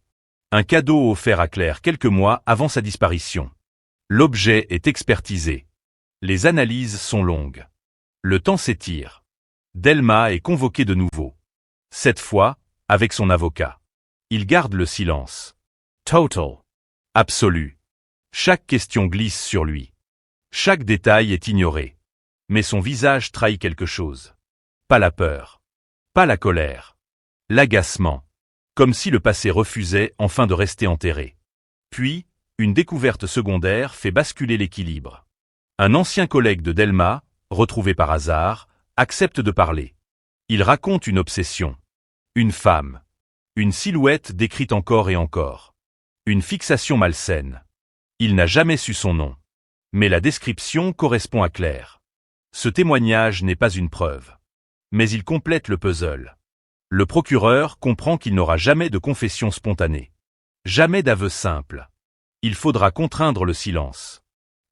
Un cadeau offert à Claire quelques mois avant sa disparition. L'objet est expertisé. Les analyses sont longues. Le temps s'étire. Delma est convoqué de nouveau. Cette fois, avec son avocat. Il garde le silence. Total. Absolu. Chaque question glisse sur lui. Chaque détail est ignoré. Mais son visage trahit quelque chose. Pas la peur. Pas la colère. L'agacement. Comme si le passé refusait enfin de rester enterré. Puis, une découverte secondaire fait basculer l'équilibre. Un ancien collègue de Delma, retrouvé par hasard, accepte de parler. Il raconte une obsession. Une femme. Une silhouette décrite encore et encore. Une fixation malsaine. Il n'a jamais su son nom. Mais la description correspond à Claire. Ce témoignage n'est pas une preuve. Mais il complète le puzzle. Le procureur comprend qu'il n'aura jamais de confession spontanée. Jamais d'aveu simple. Il faudra contraindre le silence.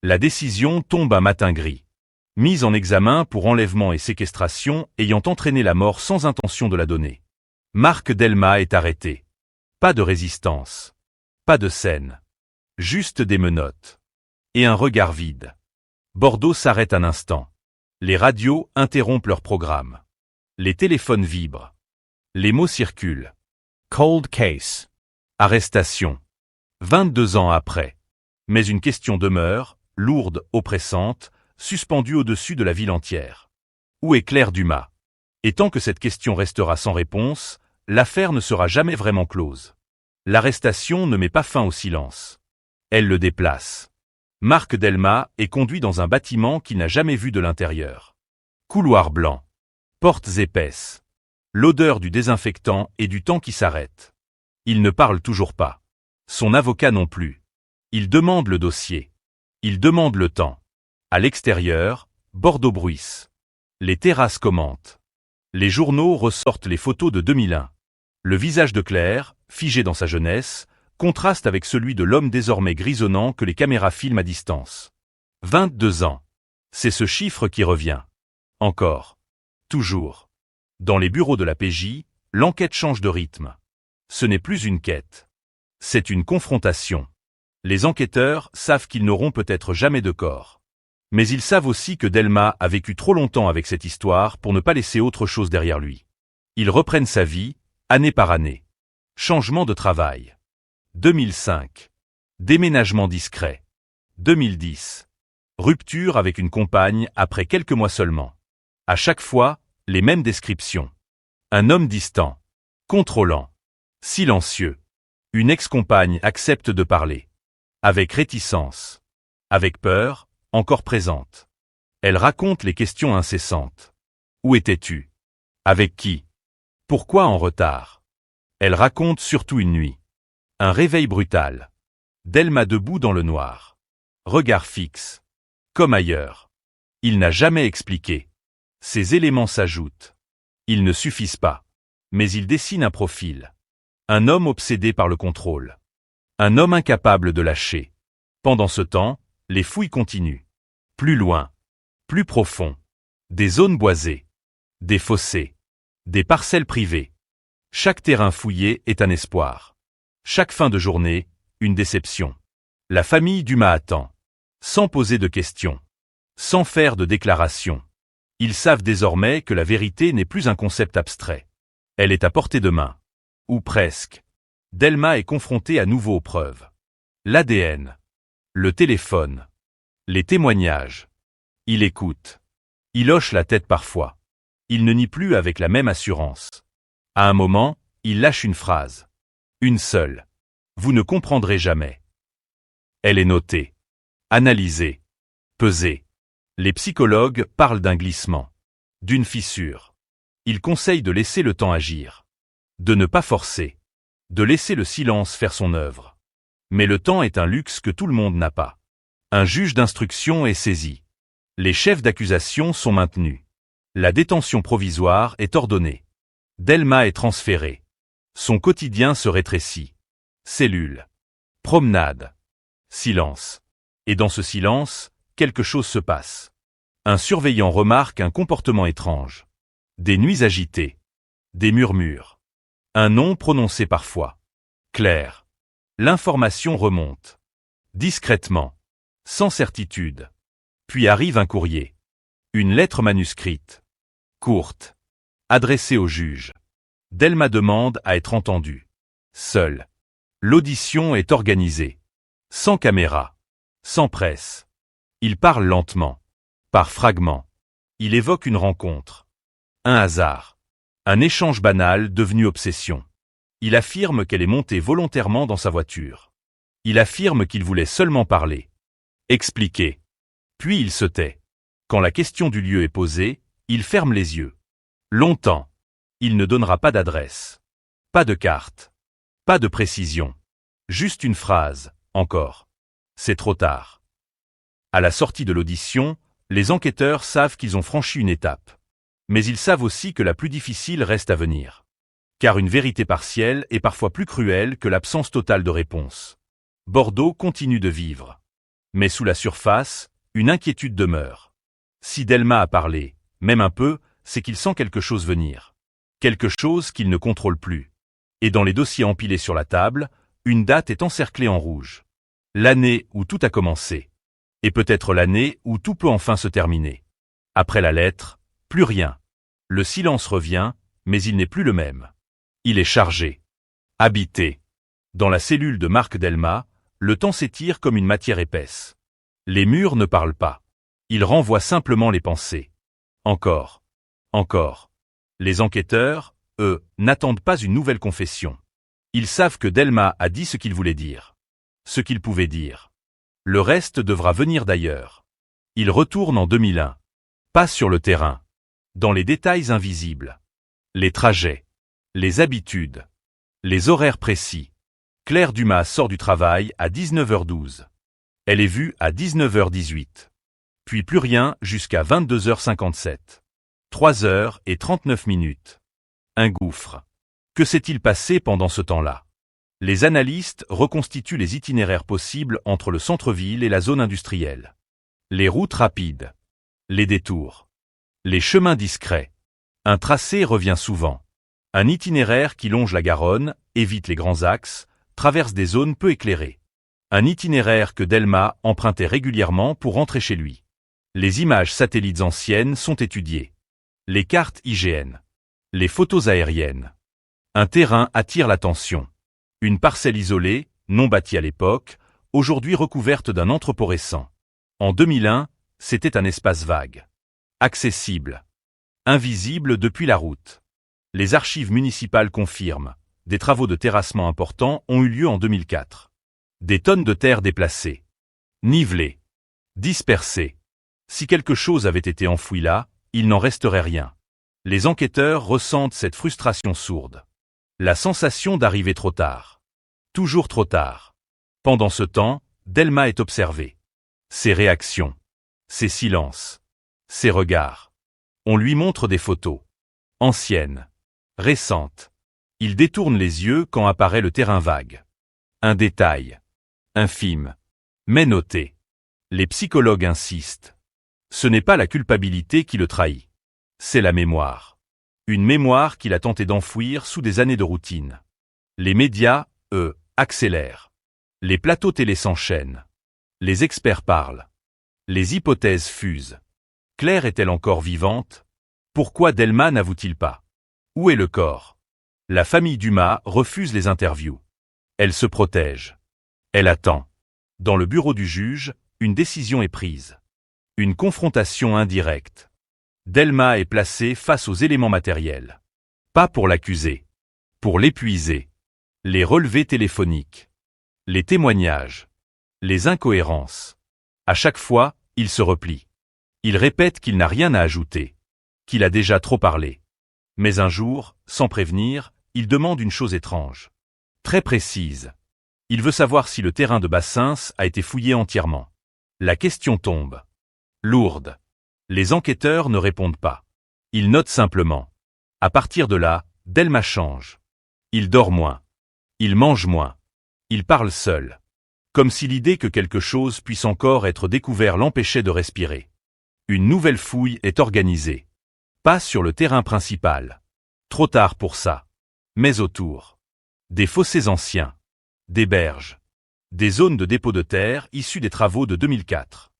La décision tombe un matin gris. Mise en examen pour enlèvement et séquestration ayant entraîné la mort sans intention de la donner. Marc Delma est arrêté. Pas de résistance. Pas de scène. Juste des menottes. Et un regard vide. Bordeaux s'arrête un instant. Les radios interrompent leur programme. Les téléphones vibrent. Les mots circulent. Cold case. Arrestation. 22 ans après. Mais une question demeure, lourde, oppressante, suspendue au-dessus de la ville entière. Où est Claire Dumas? Et tant que cette question restera sans réponse, l'affaire ne sera jamais vraiment close. L'arrestation ne met pas fin au silence. Elle le déplace. Marc Delma est conduit dans un bâtiment qu'il n'a jamais vu de l'intérieur. Couloir blanc. Portes épaisses. l'odeur du désinfectant et du temps qui s'arrête. Il ne parle toujours pas. Son avocat non plus. Il demande le dossier. Il demande le temps. À l'extérieur, Bordeaux bruisse. Les terrasses commentent. Les journaux ressortent les photos de 2001. Le visage de Claire, figé dans sa jeunesse, contraste avec celui de l'homme désormais grisonnant que les caméras filment à distance. 22 ans. C'est ce chiffre qui revient. Encore. Toujours. Dans les bureaux de la PJ, l'enquête change de rythme. Ce n'est plus une quête. C'est une confrontation. Les enquêteurs savent qu'ils n'auront peut-être jamais de corps. Mais ils savent aussi que Delma a vécu trop longtemps avec cette histoire pour ne pas laisser autre chose derrière lui. Ils reprennent sa vie, année par année. Changement de travail. 2005. Déménagement discret. 2010. Rupture avec une compagne après quelques mois seulement. À chaque fois, les mêmes descriptions. Un homme distant. Contrôlant. Silencieux. Une ex-compagne accepte de parler. Avec réticence. Avec peur, encore présente. Elle raconte les questions incessantes. Où étais-tu? Avec qui? Pourquoi en retard? Elle raconte surtout une nuit. Un réveil brutal. Delma debout dans le noir. Regard fixe. Comme ailleurs. Il n'a jamais expliqué. Ces éléments s'ajoutent. Ils ne suffisent pas. Mais ils dessinent un profil. Un homme obsédé par le contrôle. Un homme incapable de lâcher. Pendant ce temps, les fouilles continuent. Plus loin. Plus profond. Des zones boisées. Des fossés. Des parcelles privées. Chaque terrain fouillé est un espoir. Chaque fin de journée, une déception. La famille Dumas attend. Sans poser de questions. Sans faire de déclarations. Ils savent désormais que la vérité n'est plus un concept abstrait. Elle est à portée de main. Ou presque. Delma est confrontée à nouveau aux preuves. L'ADN. Le téléphone. Les témoignages. Il écoute. Il hoche la tête parfois. Il ne nie plus avec la même assurance. À un moment, il lâche une phrase. Une seule. Vous ne comprendrez jamais. Elle est notée. Analysée. Pesée. Les psychologues parlent d'un glissement. D'une fissure. Ils conseillent de laisser le temps agir. De ne pas forcer. De laisser le silence faire son œuvre. Mais le temps est un luxe que tout le monde n'a pas. Un juge d'instruction est saisi. Les chefs d'accusation sont maintenus. La détention provisoire est ordonnée. Delma est transférée. Son quotidien se rétrécit. Cellule. Promenade. Silence. Et dans ce silence, quelque chose se passe. Un surveillant remarque un comportement étrange. Des nuits agitées. Des murmures. Un nom prononcé parfois. Claire. L'information remonte. Discrètement. Sans certitude. Puis arrive un courrier. Une lettre manuscrite. Courte. Adressée au juge. Delma demande à être entendue. Seule. L'audition est organisée. Sans caméra. Sans presse. Il parle lentement. Par fragments. Il évoque une rencontre. Un hasard. Un échange banal devenu obsession. Il affirme qu'elle est montée volontairement dans sa voiture. Il affirme qu'il voulait seulement parler. Expliquer. Puis il se tait. Quand la question du lieu est posée, il ferme les yeux. Longtemps. Il ne donnera pas d'adresse. Pas de carte. Pas de précision. Juste une phrase, encore. C'est trop tard. À la sortie de l'audition, les enquêteurs savent qu'ils ont franchi une étape. Mais ils savent aussi que la plus difficile reste à venir. Car une vérité partielle est parfois plus cruelle que l'absence totale de réponse. Bordeaux continue de vivre. Mais sous la surface, une inquiétude demeure. Si Delma a parlé, même un peu, c'est qu'il sent quelque chose venir. Quelque chose qu'il ne contrôle plus. Et dans les dossiers empilés sur la table, une date est encerclée en rouge. L'année où tout a commencé. Et peut-être l'année où tout peut enfin se terminer. Après la lettre, plus rien. Le silence revient, mais il n'est plus le même. Il est chargé. Habité. Dans la cellule de Marc Delma, le temps s'étire comme une matière épaisse. Les murs ne parlent pas. Ils renvoient simplement les pensées. Encore. Encore. Les enquêteurs, eux, n'attendent pas une nouvelle confession. Ils savent que Delma a dit ce qu'il voulait dire. Ce qu'il pouvait dire. Le reste devra venir d'ailleurs. Ils retournent en 2001. Pas sur le terrain. Dans les détails invisibles. Les trajets. Les habitudes. Les horaires précis. Claire Dumas sort du travail à 19h12. Elle est vue à 19h18. Puis plus rien jusqu'à 22h57. 3h39. Un gouffre. Que s'est-il passé pendant ce temps-là? Les analystes reconstituent les itinéraires possibles entre le centre-ville et la zone industrielle. Les routes rapides. Les détours. Les chemins discrets. Un tracé revient souvent. Un itinéraire qui longe la Garonne, évite les grands axes, traverse des zones peu éclairées. Un itinéraire que Delma empruntait régulièrement pour rentrer chez lui. Les images satellites anciennes sont étudiées. Les cartes IGN. Les photos aériennes. Un terrain attire l'attention. Une parcelle isolée, non bâtie à l'époque, aujourd'hui recouverte d'un entrepôt récent. En 2001, c'était un espace vague. Accessible. Invisible depuis la route. Les archives municipales confirment. Des travaux de terrassement importants ont eu lieu en 2004. Des tonnes de terre déplacées. Nivelées. Dispersées. Si quelque chose avait été enfoui là, il n'en resterait rien. Les enquêteurs ressentent cette frustration sourde. La sensation d'arriver trop tard. Toujours trop tard. Pendant ce temps, Delma est observée. Ses réactions. Ses silences. Ses regards. On lui montre des photos. Anciennes. Récentes. Il détourne les yeux quand apparaît le terrain vague. Un détail. Infime. Mais noté. Les psychologues insistent. Ce n'est pas la culpabilité qui le trahit. C'est la mémoire. Une mémoire qu'il a tenté d'enfouir sous des années de routine. Les médias, eux, accélèrent. Les plateaux télé s'enchaînent. Les experts parlent. Les hypothèses fusent. Claire est-elle encore vivante? Pourquoi Delma n'avoue-t-il pas? Où est le corps? La famille Dumas refuse les interviews. Elle se protège. Elle attend. Dans le bureau du juge, une décision est prise. Une confrontation indirecte. Delma est placée face aux éléments matériels. Pas pour l'accuser. Pour l'épuiser. Les relevés téléphoniques. Les témoignages. Les incohérences. À chaque fois, il se replie. Il répète qu'il n'a rien à ajouter. Qu'il a déjà trop parlé. Mais un jour, sans prévenir, il demande une chose étrange. Très précise. Il veut savoir si le terrain de Bassins a été fouillé entièrement. La question tombe. Lourde. Les enquêteurs ne répondent pas. Ils notent simplement. À partir de là, Delma change. Il dort moins. Il mange moins. Il parle seul. Comme si l'idée que quelque chose puisse encore être découvert l'empêchait de respirer. Une nouvelle fouille est organisée. Pas sur le terrain principal. Trop tard pour ça. Mais autour. Des fossés anciens. Des berges. Des zones de dépôt de terre issues des travaux de 2004.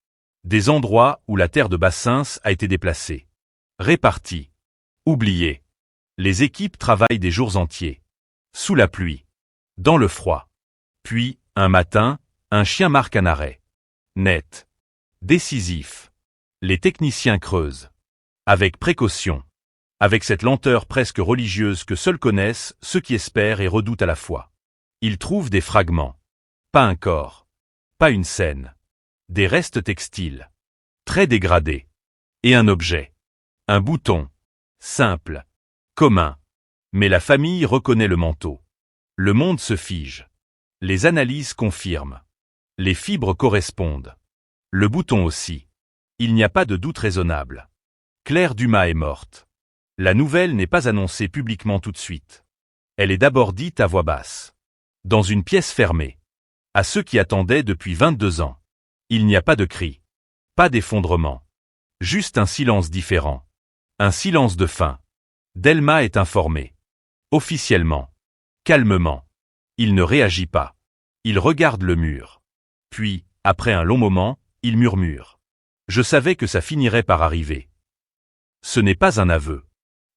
Des endroits où la terre de Bassins a été déplacée. Répartie. Oubliée. Les équipes travaillent des jours entiers. Sous la pluie. Dans le froid. Puis, un matin, un chien marque un arrêt. Net. Décisif. Les techniciens creusent. Avec précaution. Avec cette lenteur presque religieuse que seuls connaissent ceux qui espèrent et redoutent à la fois. Ils trouvent des fragments. Pas un corps. Pas une scène. Des restes textiles. Très dégradés. Et un objet. Un bouton. Simple. Commun. Mais la famille reconnaît le manteau. Le monde se fige. Les analyses confirment. Les fibres correspondent. Le bouton aussi. Il n'y a pas de doute raisonnable. Claire Dumas est morte. La nouvelle n'est pas annoncée publiquement tout de suite. Elle est d'abord dite à voix basse. Dans une pièce fermée. À ceux qui attendaient depuis 22 ans. Il n'y a pas de cri. Pas d'effondrement. Juste un silence différent. Un silence de faim. Delma est informé. Officiellement. Calmement. Il ne réagit pas. Il regarde le mur. Puis, après un long moment, il murmure. Je savais que ça finirait par arriver. Ce n'est pas un aveu.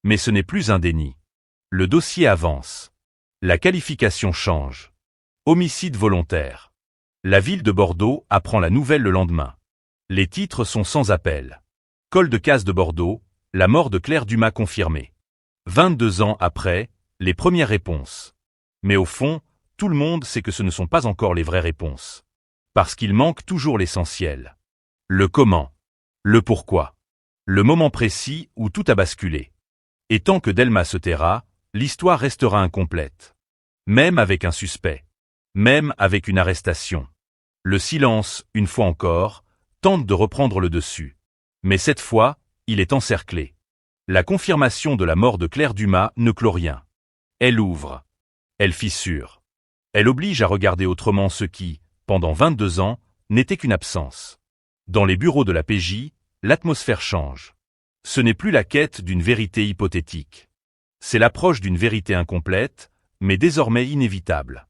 Mais ce n'est plus un déni. Le dossier avance. La qualification change. Homicide volontaire. La ville de Bordeaux apprend la nouvelle le lendemain. Les titres sont sans appel. Col de Casse de Bordeaux, la mort de Claire Dumas confirmée. 22 ans après, les premières réponses. Mais au fond, tout le monde sait que ce ne sont pas encore les vraies réponses. Parce qu'il manque toujours l'essentiel. Le comment. Le pourquoi. Le moment précis où tout a basculé. Et tant que Delma se taira, l'histoire restera incomplète. Même avec un suspect. Même avec une arrestation. Le silence, une fois encore, tente de reprendre le dessus. Mais cette fois, il est encerclé. La confirmation de la mort de Claire Dumas ne clôt rien. Elle ouvre. Elle fissure. Elle oblige à regarder autrement ce qui, pendant 22 ans, n'était qu'une absence. Dans les bureaux de la PJ, l'atmosphère change. Ce n'est plus la quête d'une vérité hypothétique. C'est l'approche d'une vérité incomplète, mais désormais inévitable.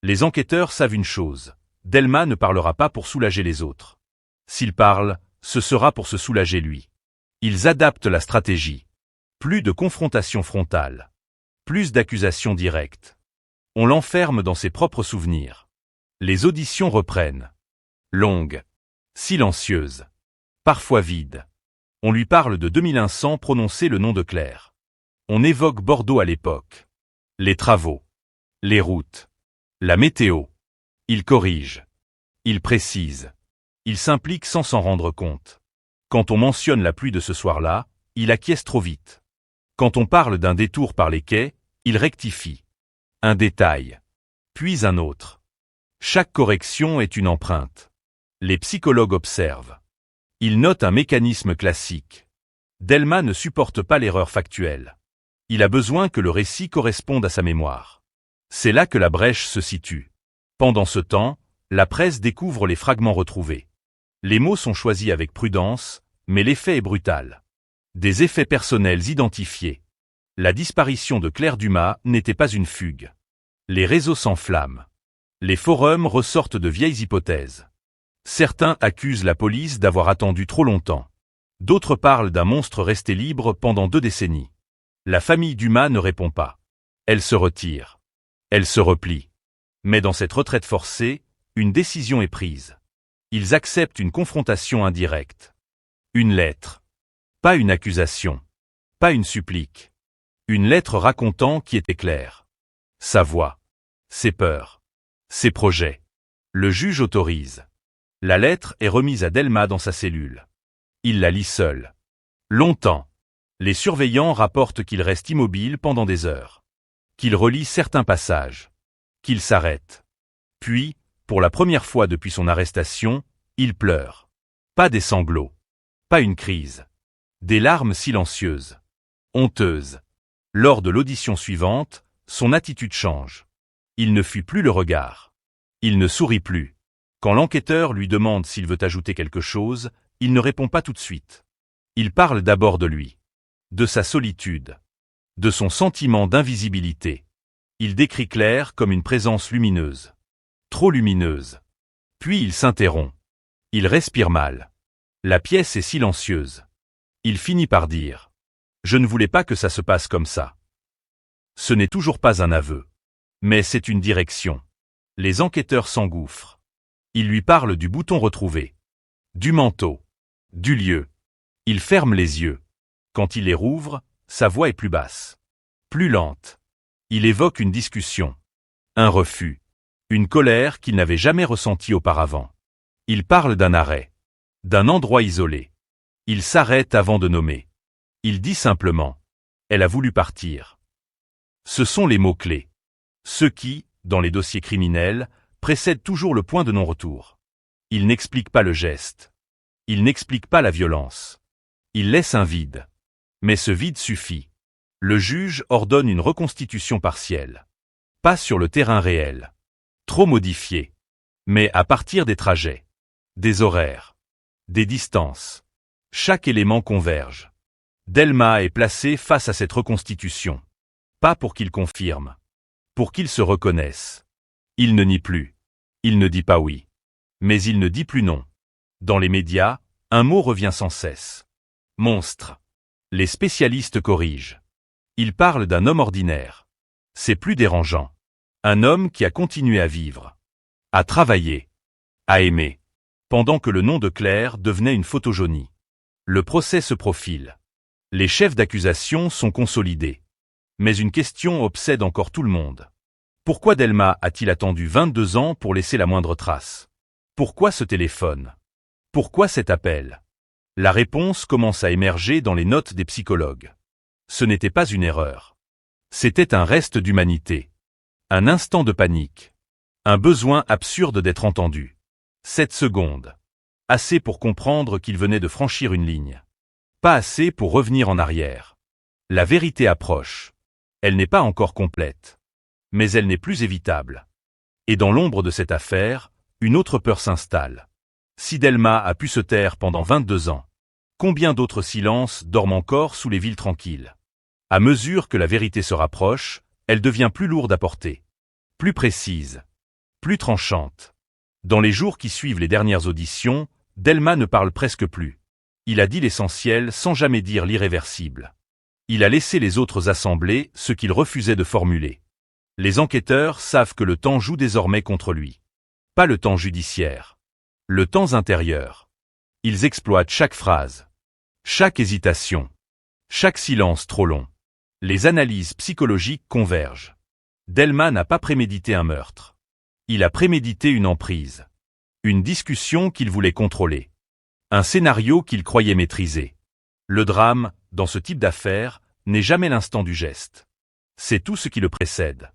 Les enquêteurs savent une chose. Delma ne parlera pas pour soulager les autres. S'il parle, ce sera pour se soulager lui. Ils adaptent la stratégie. Plus de confrontation frontale. Plus d'accusations directes. On l'enferme dans ses propres souvenirs. Les auditions reprennent. Longues. Silencieuses. Parfois vides. On lui parle de 2001 sans prononcer le nom de Claire. On évoque Bordeaux à l'époque. Les travaux. Les routes. La météo. Il corrige. Il précise. Il s'implique sans s'en rendre compte. Quand on mentionne la pluie de ce soir-là, il acquiesce trop vite. Quand on parle d'un détour par les quais, il rectifie. Un détail. Puis un autre. Chaque correction est une empreinte. Les psychologues observent. Ils notent un mécanisme classique. Delma ne supporte pas l'erreur factuelle. Il a besoin que le récit corresponde à sa mémoire. C'est là que la brèche se situe. Pendant ce temps, la presse découvre les fragments retrouvés. Les mots sont choisis avec prudence, mais l'effet est brutal. Des effets personnels identifiés. La disparition de Claire Dumas n'était pas une fugue. Les réseaux s'enflamment. Les forums ressortent de vieilles hypothèses. Certains accusent la police d'avoir attendu trop longtemps. D'autres parlent d'un monstre resté libre pendant 2 décennies. La famille Dumas ne répond pas. Elle se retire. Elle se replie. Mais dans cette retraite forcée, une décision est prise. Ils acceptent une confrontation indirecte. Une lettre. Pas une accusation. Pas une supplique. Une lettre racontant qui était Claire. Sa voix. Ses peurs. Ses projets. Le juge autorise. La lettre est remise à Delma dans sa cellule. Il la lit seul. Longtemps. Les surveillants rapportent qu'il reste immobile pendant des heures. Qu'il relit certains passages. Qu'il s'arrête. Puis, pour la première fois depuis son arrestation, il pleure. Pas des sanglots. Pas une crise. Des larmes silencieuses. Honteuses. Lors de l'audition suivante, son attitude change. Il ne fuit plus le regard. Il ne sourit plus. Quand l'enquêteur lui demande s'il veut ajouter quelque chose, il ne répond pas tout de suite. Il parle d'abord de lui. De sa solitude. De son sentiment d'invisibilité. Il décrit Claire comme une présence lumineuse. Trop lumineuse. Puis il s'interrompt. Il respire mal. La pièce est silencieuse. Il finit par dire « Je ne voulais pas que ça se passe comme ça ». Ce n'est toujours pas un aveu. Mais c'est une direction. Les enquêteurs s'engouffrent. Ils lui parlent du bouton retrouvé. Du manteau. Du lieu. Il ferme les yeux. Quand il les rouvre, sa voix est plus basse. Plus lente. Il évoque une discussion. Un refus. Une colère qu'il n'avait jamais ressentie auparavant. Il parle d'un arrêt. D'un endroit isolé. Il s'arrête avant de nommer. Il dit simplement « Elle a voulu partir ». Ce sont les mots-clés. Ceux qui, dans les dossiers criminels, précèdent toujours le point de non-retour. Il n'explique pas le geste. Il n'explique pas la violence. Il laisse un vide. Mais ce vide suffit. Le juge ordonne une reconstitution partielle. Pas sur le terrain réel. Trop modifié. Mais à partir des trajets. Des horaires. Des distances. Chaque élément converge. Delma est placé face à cette reconstitution. Pas pour qu'il confirme. Pour qu'il se reconnaisse. Il ne nie plus. Il ne dit pas oui. Mais il ne dit plus non. Dans les médias, un mot revient sans cesse. Monstre. Les spécialistes corrigent. Ils parlent d'un homme ordinaire. C'est plus dérangeant. Un homme qui a continué à vivre. À travailler. À aimer. Pendant que le nom de Claire devenait une photogénie. Le procès se profile. Les chefs d'accusation sont consolidés. Mais une question obsède encore tout le monde. Pourquoi Delma a-t-il attendu 22 ans pour laisser la moindre trace? Pourquoi ce téléphone? Pourquoi cet appel? La réponse commence à émerger dans les notes des psychologues. Ce n'était pas une erreur. C'était un reste d'humanité. Un instant de panique. Un besoin absurde d'être entendu. 7 secondes. Assez pour comprendre qu'il venait de franchir une ligne. Pas assez pour revenir en arrière. La vérité approche. Elle n'est pas encore complète. Mais elle n'est plus évitable. Et dans l'ombre de cette affaire, une autre peur s'installe. Si Delma a pu se taire pendant 22 ans, combien d'autres silences dorment encore sous les villes tranquilles? À mesure que la vérité se rapproche, elle devient plus lourde à porter, plus précise, plus tranchante. Dans les jours qui suivent les dernières auditions, Delma ne parle presque plus. Il a dit l'essentiel sans jamais dire l'irréversible. Il a laissé les autres assembler ce qu'il refusait de formuler. Les enquêteurs savent que le temps joue désormais contre lui. Pas le temps judiciaire. Le temps intérieur. Ils exploitent chaque phrase. Chaque hésitation. Chaque silence trop long. Les analyses psychologiques convergent. Delma n'a pas prémédité un meurtre. Il a prémédité une emprise. Une discussion qu'il voulait contrôler. Un scénario qu'il croyait maîtriser. Le drame, dans ce type d'affaires, n'est jamais l'instant du geste. C'est tout ce qui le précède.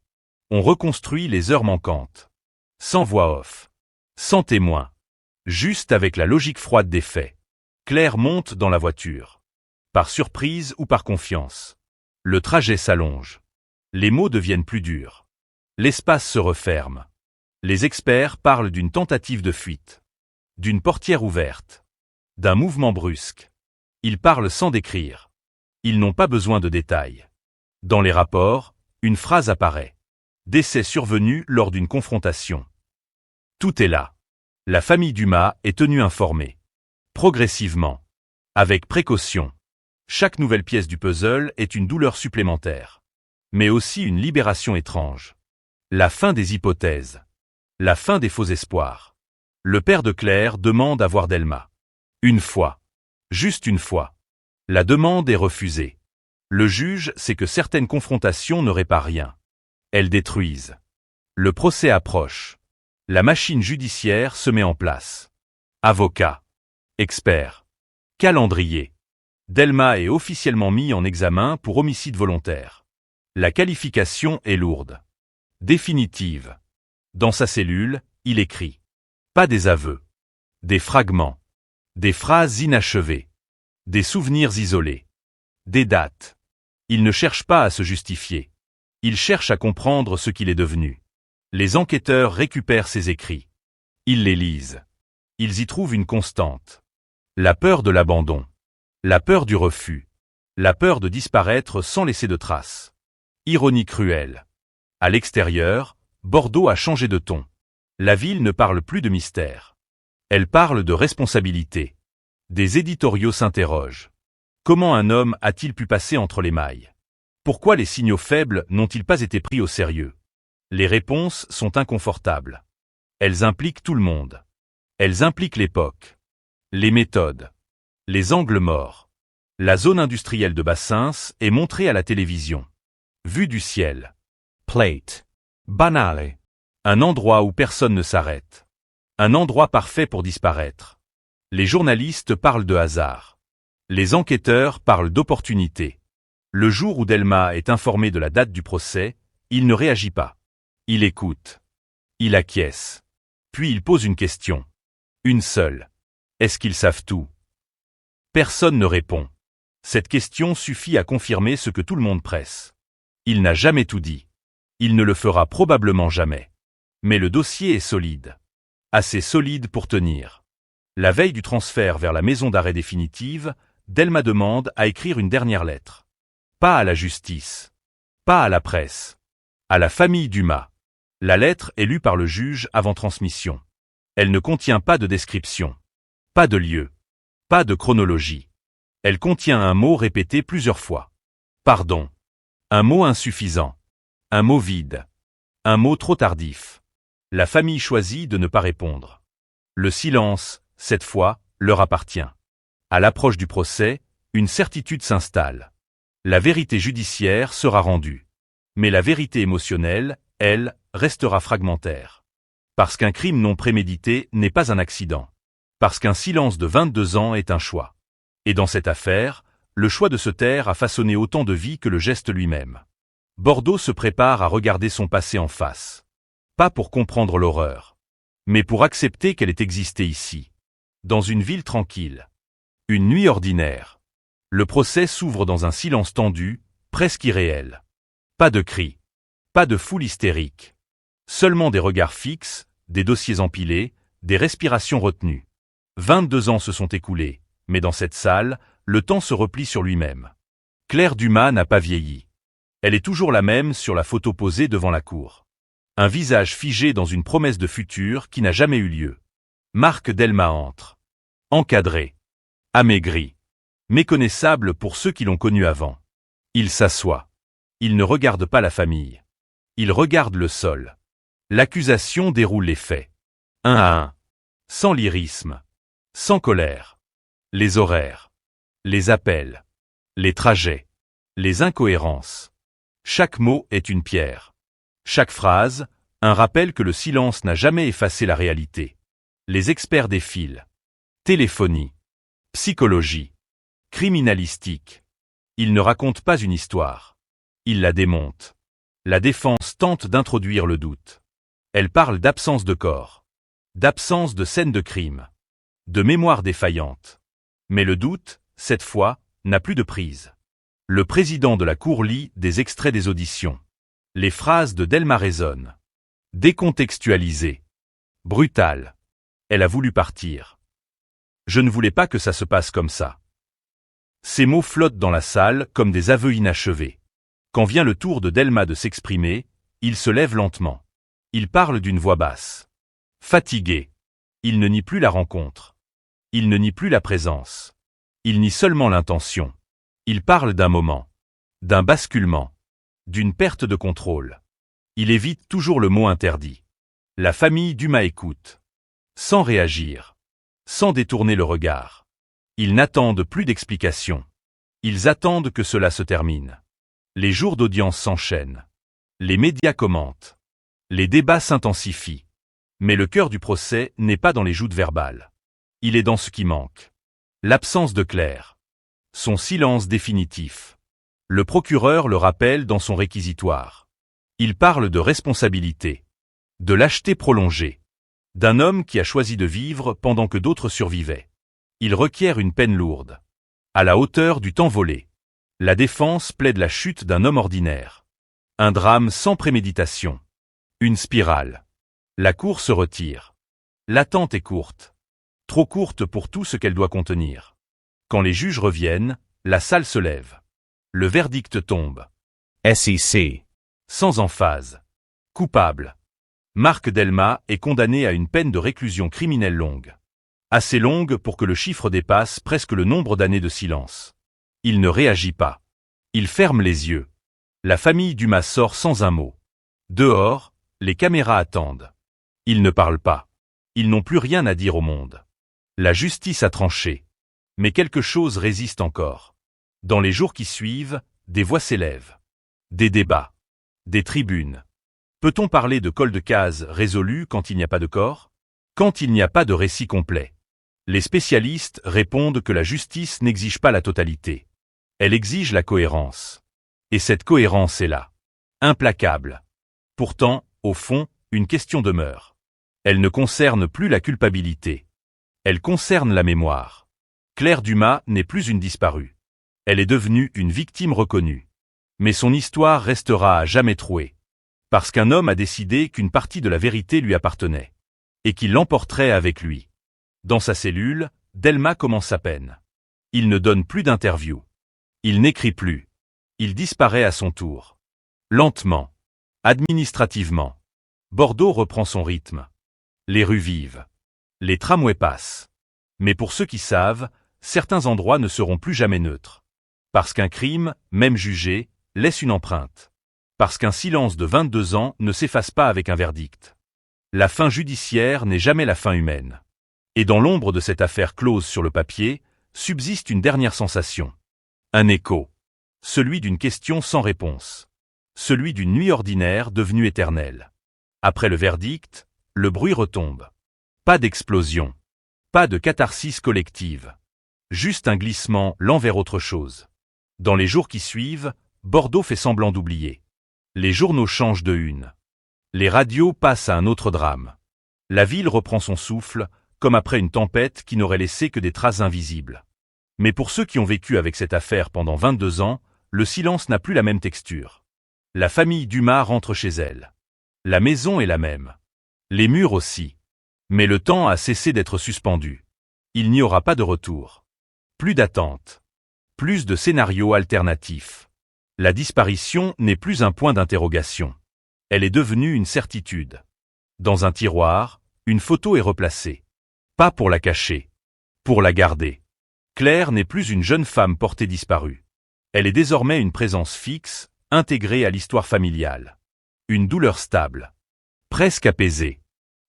On reconstruit les heures manquantes. Sans voix off. Sans témoin. Juste avec la logique froide des faits. Claire monte dans la voiture. Par surprise ou par confiance. Le trajet s'allonge. Les mots deviennent plus durs. L'espace se referme. Les experts parlent d'une tentative de fuite. D'une portière ouverte. D'un mouvement brusque. Ils parlent sans décrire. Ils n'ont pas besoin de détails. Dans les rapports, une phrase apparaît. Décès survenu lors d'une confrontation. Tout est là. La famille Dumas est tenue informée. Progressivement. Avec précaution. Chaque nouvelle pièce du puzzle est une douleur supplémentaire. Mais aussi une libération étrange. La fin des hypothèses. La fin des faux espoirs. Le père de Claire demande à voir Delma. Une fois. Juste une fois. La demande est refusée. Le juge sait que certaines confrontations ne réparent rien. Elles détruisent. Le procès approche. La machine judiciaire se met en place. Avocat. Expert. Calendrier. Delma est officiellement mis en examen pour homicide volontaire. La qualification est lourde. Définitive. Dans sa cellule, il écrit. Pas des aveux. Des fragments. Des phrases inachevées. Des souvenirs isolés. Des dates. Il ne cherche pas à se justifier. Il cherche à comprendre ce qu'il est devenu. Les enquêteurs récupèrent ses écrits. Ils les lisent. Ils y trouvent une constante. La peur de l'abandon. La peur du refus. La peur de disparaître sans laisser de traces. Ironie cruelle. À l'extérieur, Bordeaux a changé de ton. La ville ne parle plus de mystère. Elle parle de responsabilité. Des éditoriaux s'interrogent. Comment un homme a-t-il pu passer entre les mailles? Pourquoi les signaux faibles n'ont-ils pas été pris au sérieux? Les réponses sont inconfortables. Elles impliquent tout le monde. Elles impliquent l'époque. Les méthodes. Les angles morts. La zone industrielle de Bassins est montrée à la télévision. Vue du ciel. Plate. Banale. Un endroit où personne ne s'arrête. Un endroit parfait pour disparaître. Les journalistes parlent de hasard. Les enquêteurs parlent d'opportunité. Le jour où Delma est informé de la date du procès, il ne réagit pas. Il écoute. Il acquiesce. Puis il pose une question. Une seule. Est-ce qu'ils savent tout? Personne ne répond. Cette question suffit à confirmer ce que tout le monde presse. Il n'a jamais tout dit. Il ne le fera probablement jamais. Mais le dossier est solide. Assez solide pour tenir. La veille du transfert vers la maison d'arrêt définitive, Delma demande à écrire une dernière lettre. Pas à la justice. Pas à la presse. À la famille Dumas. La lettre est lue par le juge avant transmission. Elle ne contient pas de description. Pas de lieu. Pas de chronologie. Elle contient un mot répété plusieurs fois. Pardon. Un mot insuffisant. Un mot vide. Un mot trop tardif. La famille choisit de ne pas répondre. Le silence, cette fois, leur appartient. À l'approche du procès, une certitude s'installe. La vérité judiciaire sera rendue. Mais la vérité émotionnelle, elle, restera fragmentaire. Parce qu'un crime non prémédité n'est pas un accident. Parce qu'un silence de 22 ans est un choix. Et dans cette affaire, Le choix de se taire a façonné autant de vie que le geste lui-même. Bordeaux se prépare à regarder son passé en face. Pas pour comprendre l'horreur, mais pour accepter qu'elle ait existé ici, dans une ville tranquille. Une nuit ordinaire. Le procès s'ouvre dans un silence tendu, presque irréel. Pas de cris, pas de foule hystérique. Seulement des regards fixes, des dossiers empilés, des respirations retenues. 22 ans se sont écoulés, mais dans cette salle, le temps se replie sur lui-même. Claire Dumas n'a pas vieilli. Elle est toujours la même sur la photo posée devant la cour. Un visage figé dans une promesse de futur qui n'a jamais eu lieu. Marc Delmas entre. Encadré. Amaigri. Méconnaissable pour ceux qui l'ont connu avant. Il s'assoit. Il ne regarde pas la famille. Il regarde le sol. L'accusation déroule les faits. Un à un. Sans lyrisme. Sans colère. Les horaires. Les appels. Les trajets. Les incohérences. Chaque mot est une pierre. Chaque phrase, un rappel que le silence n'a jamais effacé la réalité. Les experts défilent. Téléphonie. Psychologie. Criminalistique. Ils ne racontent pas une histoire. Ils la démontent. La défense tente d'introduire le doute. Elle parle d'absence de corps. D'absence de scène de crime. De mémoire défaillante. Mais le doute, cette fois, n'a plus de prise. Le président de la Cour lit des extraits des auditions. Les phrases de Delmas résonnent. Décontextualisées. Brutales. Elle a voulu partir. Je ne voulais pas que ça se passe comme ça. Ces mots flottent dans la salle comme des aveux inachevés. Quand vient le tour de Delmas de s'exprimer, il se lève lentement. Il parle d'une voix basse. Fatigué. Il ne nie plus la rencontre. Il ne nie plus la présence. Il nie seulement l'intention. Il parle d'un moment. D'un basculement. D'une perte de contrôle. Il évite toujours le mot interdit. La famille Dumas écoute. Sans réagir. Sans détourner le regard. Ils n'attendent plus d'explications. Ils attendent que cela se termine. Les jours d'audience s'enchaînent. Les médias commentent. Les débats s'intensifient. Mais le cœur du procès n'est pas dans les joutes verbales. Il est dans ce qui manque. L'absence de Claire. Son silence définitif. Le procureur le rappelle dans son réquisitoire. Il parle de responsabilité. De lâcheté prolongée. D'un homme qui a choisi de vivre pendant que d'autres survivaient. Il requiert une peine lourde. À la hauteur du temps volé. La défense plaide la chute d'un homme ordinaire. Un drame sans préméditation. Une spirale. La cour se retire. L'attente est courte. Trop courte pour tout ce qu'elle doit contenir. Quand les juges reviennent, la salle se lève. Le verdict tombe. SEC. Sans emphase. Coupable. Marc Delmas est condamné à une peine de réclusion criminelle longue. Assez longue pour que le chiffre dépasse presque le nombre d'années de silence. Il ne réagit pas. Il ferme les yeux. La famille Dumas sort sans un mot. Dehors, les caméras attendent. Ils ne parlent pas. Ils n'ont plus rien à dire au monde. La justice a tranché. Mais quelque chose résiste encore. Dans les jours qui suivent, des voix s'élèvent. Des débats. Des tribunes. Peut-on parler de col de case résolu quand il n'y a pas de corps? Quand il n'y a pas de récit complet? Les spécialistes répondent que la justice n'exige pas la totalité. Elle exige la cohérence. Et cette cohérence est là. Implacable. Pourtant, au fond, une question demeure. Elle ne concerne plus la culpabilité. Elle concerne la mémoire. Claire Dumas n'est plus une disparue. Elle est devenue une victime reconnue. Mais son histoire restera à jamais trouée. Parce qu'un homme a décidé qu'une partie de la vérité lui appartenait. Et qu'il l'emporterait avec lui. Dans sa cellule, Delmas commence à peine. Il ne donne plus d'interviews. Il n'écrit plus. Il disparaît à son tour. Lentement. Administrativement. Bordeaux reprend son rythme. Les rues vivent. Les tramways passent. Mais pour ceux qui savent, certains endroits ne seront plus jamais neutres. Parce qu'un crime, même jugé, laisse une empreinte. Parce qu'un silence de 22 ans ne s'efface pas avec un verdict. La fin judiciaire n'est jamais la fin humaine. Et dans l'ombre de cette affaire close sur le papier, subsiste une dernière sensation. Un écho. Celui d'une question sans réponse. Celui d'une nuit ordinaire devenue éternelle. Après le verdict, le bruit retombe. Pas d'explosion. Pas de catharsis collective. Juste un glissement lent vers autre chose. Dans les jours qui suivent, Bordeaux fait semblant d'oublier. Les journaux changent de une. Les radios passent à un autre drame. La ville reprend son souffle, comme après une tempête qui n'aurait laissé que des traces invisibles. Mais pour ceux qui ont vécu avec cette affaire pendant 22 ans, le silence n'a plus la même texture. La famille Dumas rentre chez elle. La maison est la même. Les murs aussi. Mais le temps a cessé d'être suspendu. Il n'y aura pas de retour. Plus d'attente. Plus de scénarios alternatifs. La disparition n'est plus un point d'interrogation. Elle est devenue une certitude. Dans un tiroir, une photo est replacée. Pas pour la cacher. Pour la garder. Claire n'est plus une jeune femme portée disparue. Elle est désormais une présence fixe, intégrée à l'histoire familiale. Une douleur stable. Presque apaisée.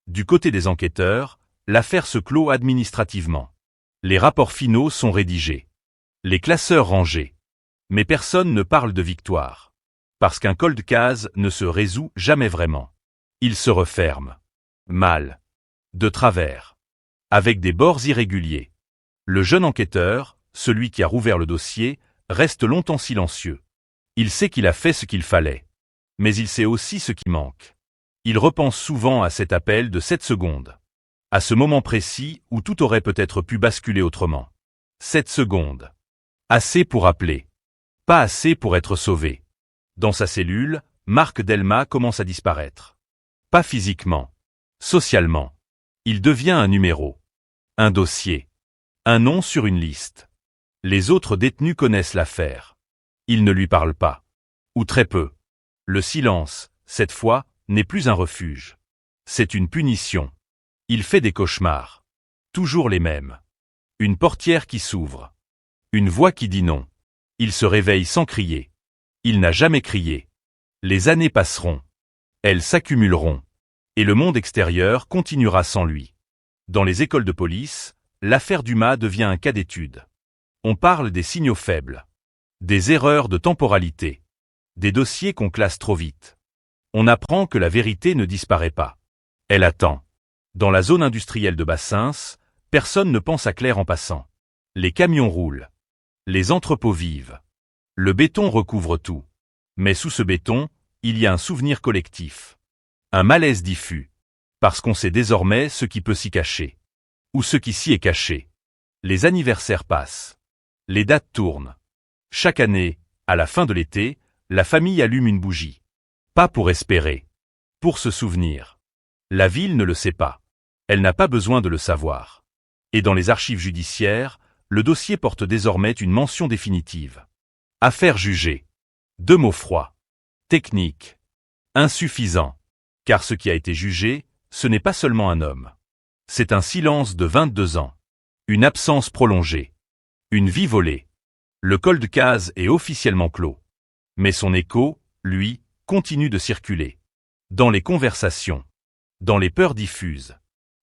Du côté des enquêteurs, l'affaire se clôt administrativement. Les rapports finaux sont rédigés. Les classeurs rangés. Mais personne ne parle de victoire. Parce qu'un cold case ne se résout jamais vraiment. Il se referme. Mal. De travers. Avec des bords irréguliers. Le jeune enquêteur, celui qui a rouvert le dossier, reste longtemps silencieux. Il sait qu'il a fait ce qu'il fallait. Mais il sait aussi ce qui manque. Il repense souvent à cet appel de 7 secondes. À ce moment précis où tout aurait peut-être pu basculer autrement. 7 secondes. Assez pour appeler. Pas assez pour être sauvé. Dans sa cellule, Marc Delmas commence à disparaître. Pas physiquement. Socialement. Il devient un numéro. Un dossier. Un nom sur une liste. Les autres détenus connaissent l'affaire. Ils ne lui parlent pas. Ou très peu. Le silence, cette fois, n'est plus un refuge. C'est une punition. Il fait des cauchemars. Toujours les mêmes. Une portière qui s'ouvre. Une voix qui dit non. Il se réveille sans crier. Il n'a jamais crié. Les années passeront. Elles s'accumuleront. Et le monde extérieur continuera sans lui. Dans les écoles de police, l'affaire Dumas devient un cas d'étude. On parle des signaux faibles. Des erreurs de temporalité. Des dossiers qu'on classe trop vite. On apprend que la vérité ne disparaît pas. Elle attend. Dans la zone industrielle de Bassins, personne ne pense à Claire en passant. Les camions roulent. Les entrepôts vivent. Le béton recouvre tout. Mais sous ce béton, il y a un souvenir collectif. Un malaise diffus. Parce qu'on sait désormais ce qui peut s'y cacher. Ou ce qui s'y est caché. Les anniversaires passent. Les dates tournent. Chaque année, à la fin de l'été, la famille allume une bougie. Pas pour espérer. Pour se souvenir. La ville ne le sait pas. Elle n'a pas besoin de le savoir. Et dans les archives judiciaires, le dossier porte désormais une mention définitive. Affaire jugée. 2 mots froids. Technique. Insuffisant. Car ce qui a été jugé, ce n'est pas seulement un homme. C'est un silence de 22 ans. Une absence prolongée. Une vie volée. Le cold case est officiellement clos. Mais son écho, lui, continue de circuler. Dans les conversations. Dans les peurs diffuses.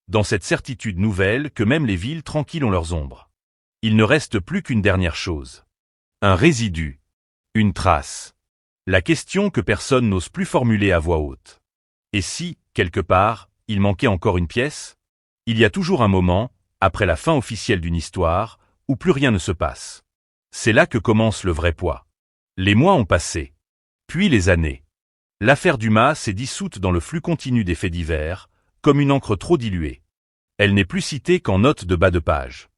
Dans cette certitude nouvelle que même les villes tranquilles ont leurs ombres. Il ne reste plus qu'une dernière chose. Un résidu. Une trace. La question que personne n'ose plus formuler à voix haute. Et si, quelque part, il manquait encore une pièce? Il y a toujours un moment, après la fin officielle d'une histoire, où plus rien ne se passe. C'est là que commence le vrai poids. Les mois ont passé. Puis les années. L'affaire Dumas s'est dissoute dans le flux continu des faits divers, comme une encre trop diluée. Elle n'est plus citée qu'en note de bas de page.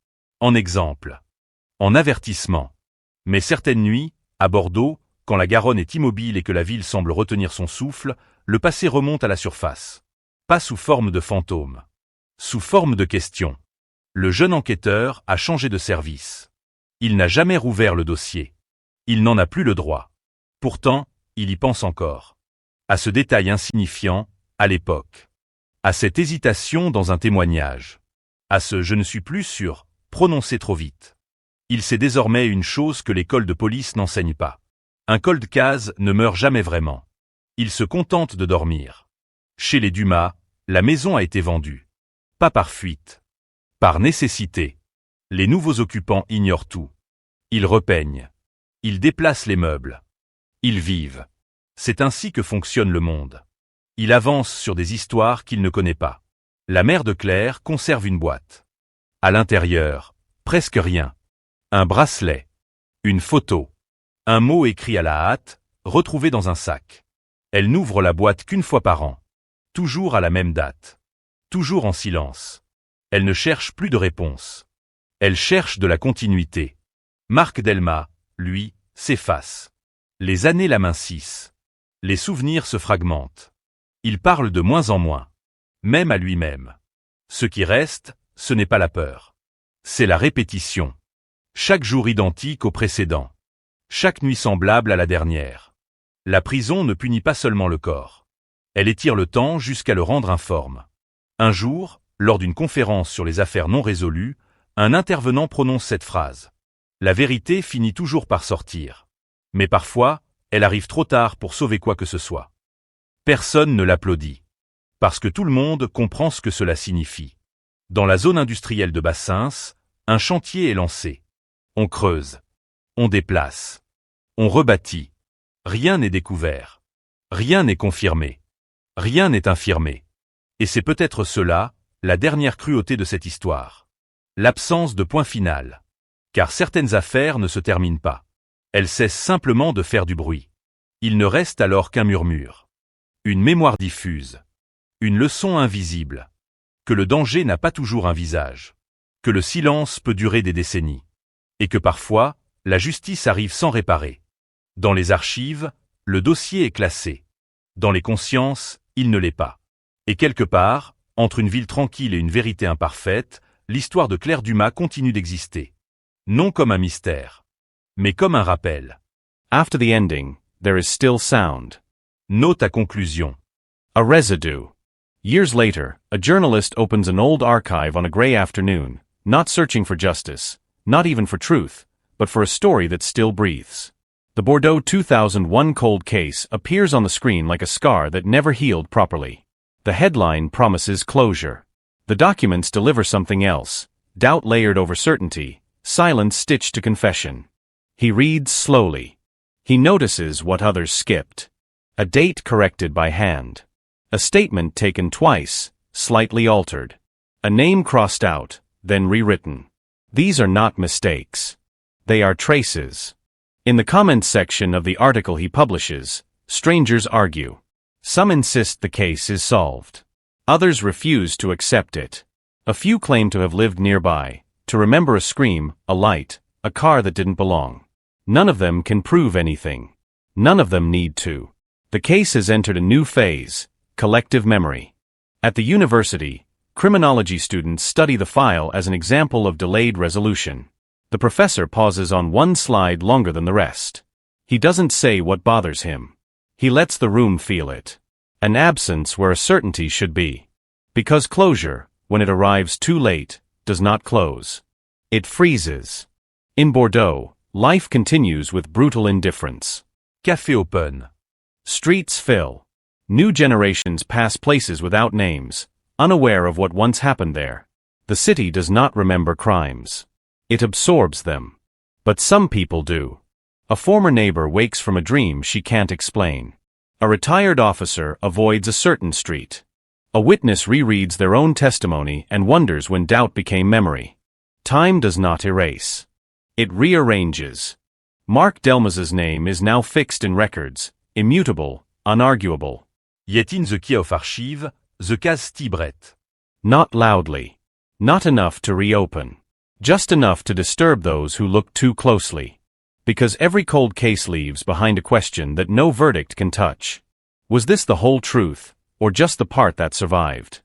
En exemple. En avertissement. Mais certaines nuits, à Bordeaux, quand la Garonne est immobile et que la ville semble retenir son souffle, le passé remonte à la surface. Pas sous forme de fantôme. Sous forme de question. Le jeune enquêteur a changé de service. Il n'a jamais rouvert le dossier. Il n'en a plus le droit. Pourtant, il y pense encore. À ce détail insignifiant, à l'époque. À cette hésitation dans un témoignage. À ce « je ne suis plus sûr » prononcé trop vite. Il sait désormais une chose que l'école de police n'enseigne pas. Un cold case ne meurt jamais vraiment. Il se contente de dormir. Chez les Dumas, la maison a été vendue. Pas par fuite. Par nécessité. Les nouveaux occupants ignorent tout. Ils repeignent. Ils déplacent les meubles. Ils vivent. C'est ainsi que fonctionne le monde. Il avance sur des histoires qu'il ne connaît pas. La mère de Claire conserve une boîte. À l'intérieur, presque rien. Un bracelet. Une photo. Un mot écrit à la hâte, retrouvé dans un sac. Elle n'ouvre la boîte qu'une fois par an. Toujours à la même date. Toujours en silence. Elle ne cherche plus de réponse. Elle cherche de la continuité. Marc Delma, lui, s'efface. Les années l'amincissent. Les souvenirs se fragmentent. Il parle de moins en moins. Même à lui-même. Ce qui reste, ce n'est pas la peur. C'est la répétition. Chaque jour identique au précédent. Chaque nuit semblable à la dernière. La prison ne punit pas seulement le corps. Elle étire le temps jusqu'à le rendre informe. Un jour, lors d'une conférence sur les affaires non résolues, un intervenant prononce cette phrase. La vérité finit toujours par sortir. Mais parfois, elle arrive trop tard pour sauver quoi que ce soit. Personne ne l'applaudit. Parce que tout le monde comprend ce que cela signifie. Dans la zone industrielle de Bassins, un chantier est lancé. On creuse. On déplace. On rebâtit. Rien n'est découvert. Rien n'est confirmé. Rien n'est infirmé. Et c'est peut-être cela, la dernière cruauté de cette histoire. L'absence de point final. Car certaines affaires ne se terminent pas. Elles cessent simplement de faire du bruit. Il ne reste alors qu'un murmure. Une mémoire diffuse. Une leçon invisible. Que le danger n'a pas toujours un visage. Que le silence peut durer des décennies. Et que parfois, la justice arrive sans réparer. Dans les archives, le dossier est classé. Dans les consciences, il ne l'est pas. Et quelque part, entre une ville tranquille et une vérité imparfaite, l'histoire de Claire Dumas continue d'exister. Non comme un mystère, mais comme un rappel. After the ending, there is still sound. Note à conclusion. A residue. Years later, a journalist opens an old archive on a gray afternoon, not searching for justice, not even for truth, but for a story that still breathes. The Bordeaux 2001 cold case appears on the screen like a scar that never healed properly. The headline promises closure. The documents deliver something else, doubt layered over certainty, silence stitched to confession. He reads slowly. He notices what others skipped. A date corrected by hand. A statement taken twice, slightly altered. A name crossed out, then rewritten. These are not mistakes. They are traces. In the comments section of the article he publishes, strangers argue. Some insist the case is solved. Others refuse to accept it. A few claim to have lived nearby, to remember a scream, a light, a car that didn't belong. None of them can prove anything. None of them need to. The case has entered a new phase, collective memory. At the university, criminology students study the file as an example of delayed resolution. The professor pauses on one slide longer than the rest. He doesn't say what bothers him. He lets the room feel it. An absence where a certainty should be. Because closure, when it arrives too late, does not close. It freezes. In Bordeaux, life continues with brutal indifference. Café open. Streets fill. New generations pass places without names, unaware of what once happened there. The city does not remember crimes. It absorbs them. But some people do. A former neighbor wakes from a dream she can't explain. A retired officer avoids a certain street. A witness rereads their own testimony and wonders when doubt became memory. Time does not erase. It rearranges. Marc Delmas's name is now fixed in records, immutable, unarguable. Yet in the key of archive, the case Tibret. Not loudly. Not enough to reopen. Just enough to disturb those who look too closely. Because every cold case leaves behind a question that no verdict can touch. Was this the whole truth, or just the part that survived?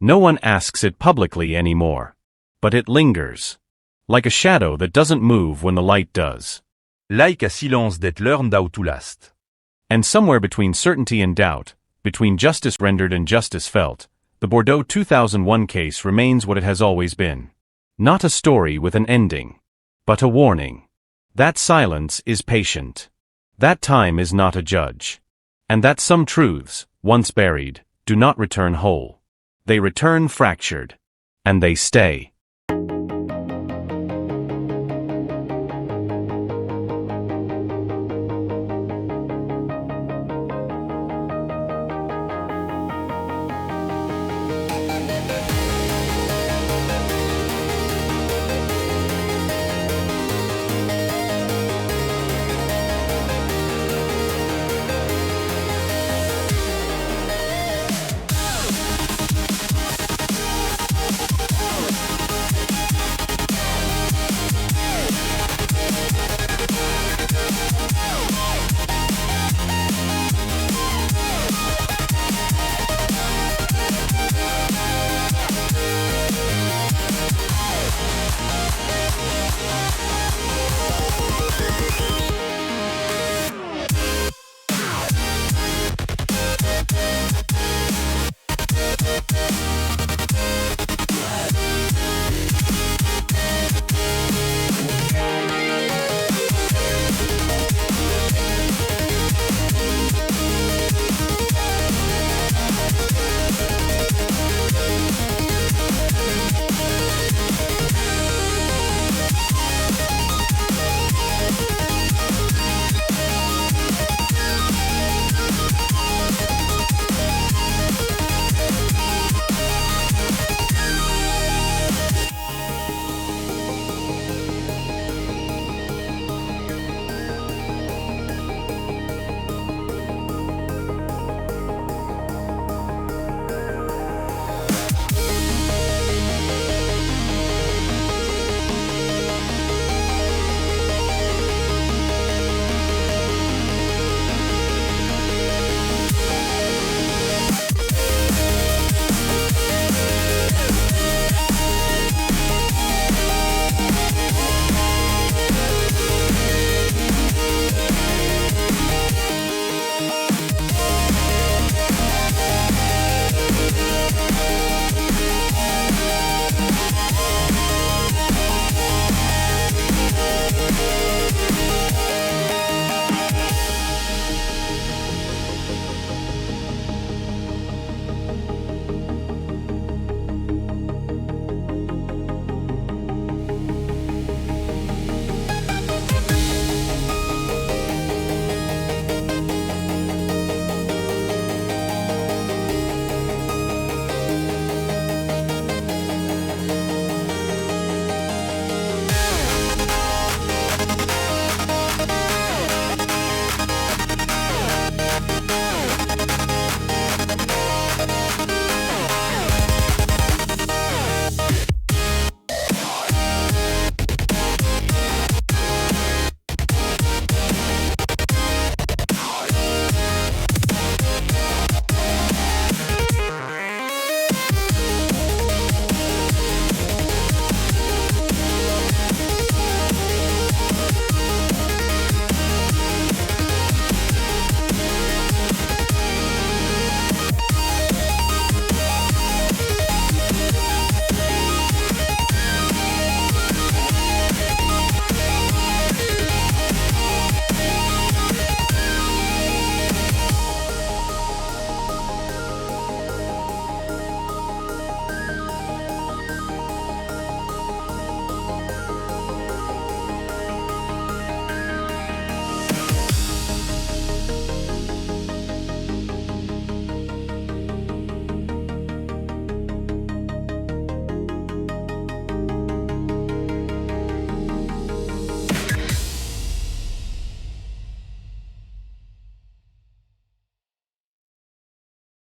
No one asks it publicly anymore. But it lingers. Like a shadow that doesn't move when the light does. Like a silence that learned how to last. And somewhere between certainty and doubt, between justice rendered and justice felt, the Bordeaux 2001 case remains what it has always been. Not a story with an ending, but a warning. That silence is patient. That time is not a judge. And that some truths, once buried, do not return whole. They return fractured. And they stay.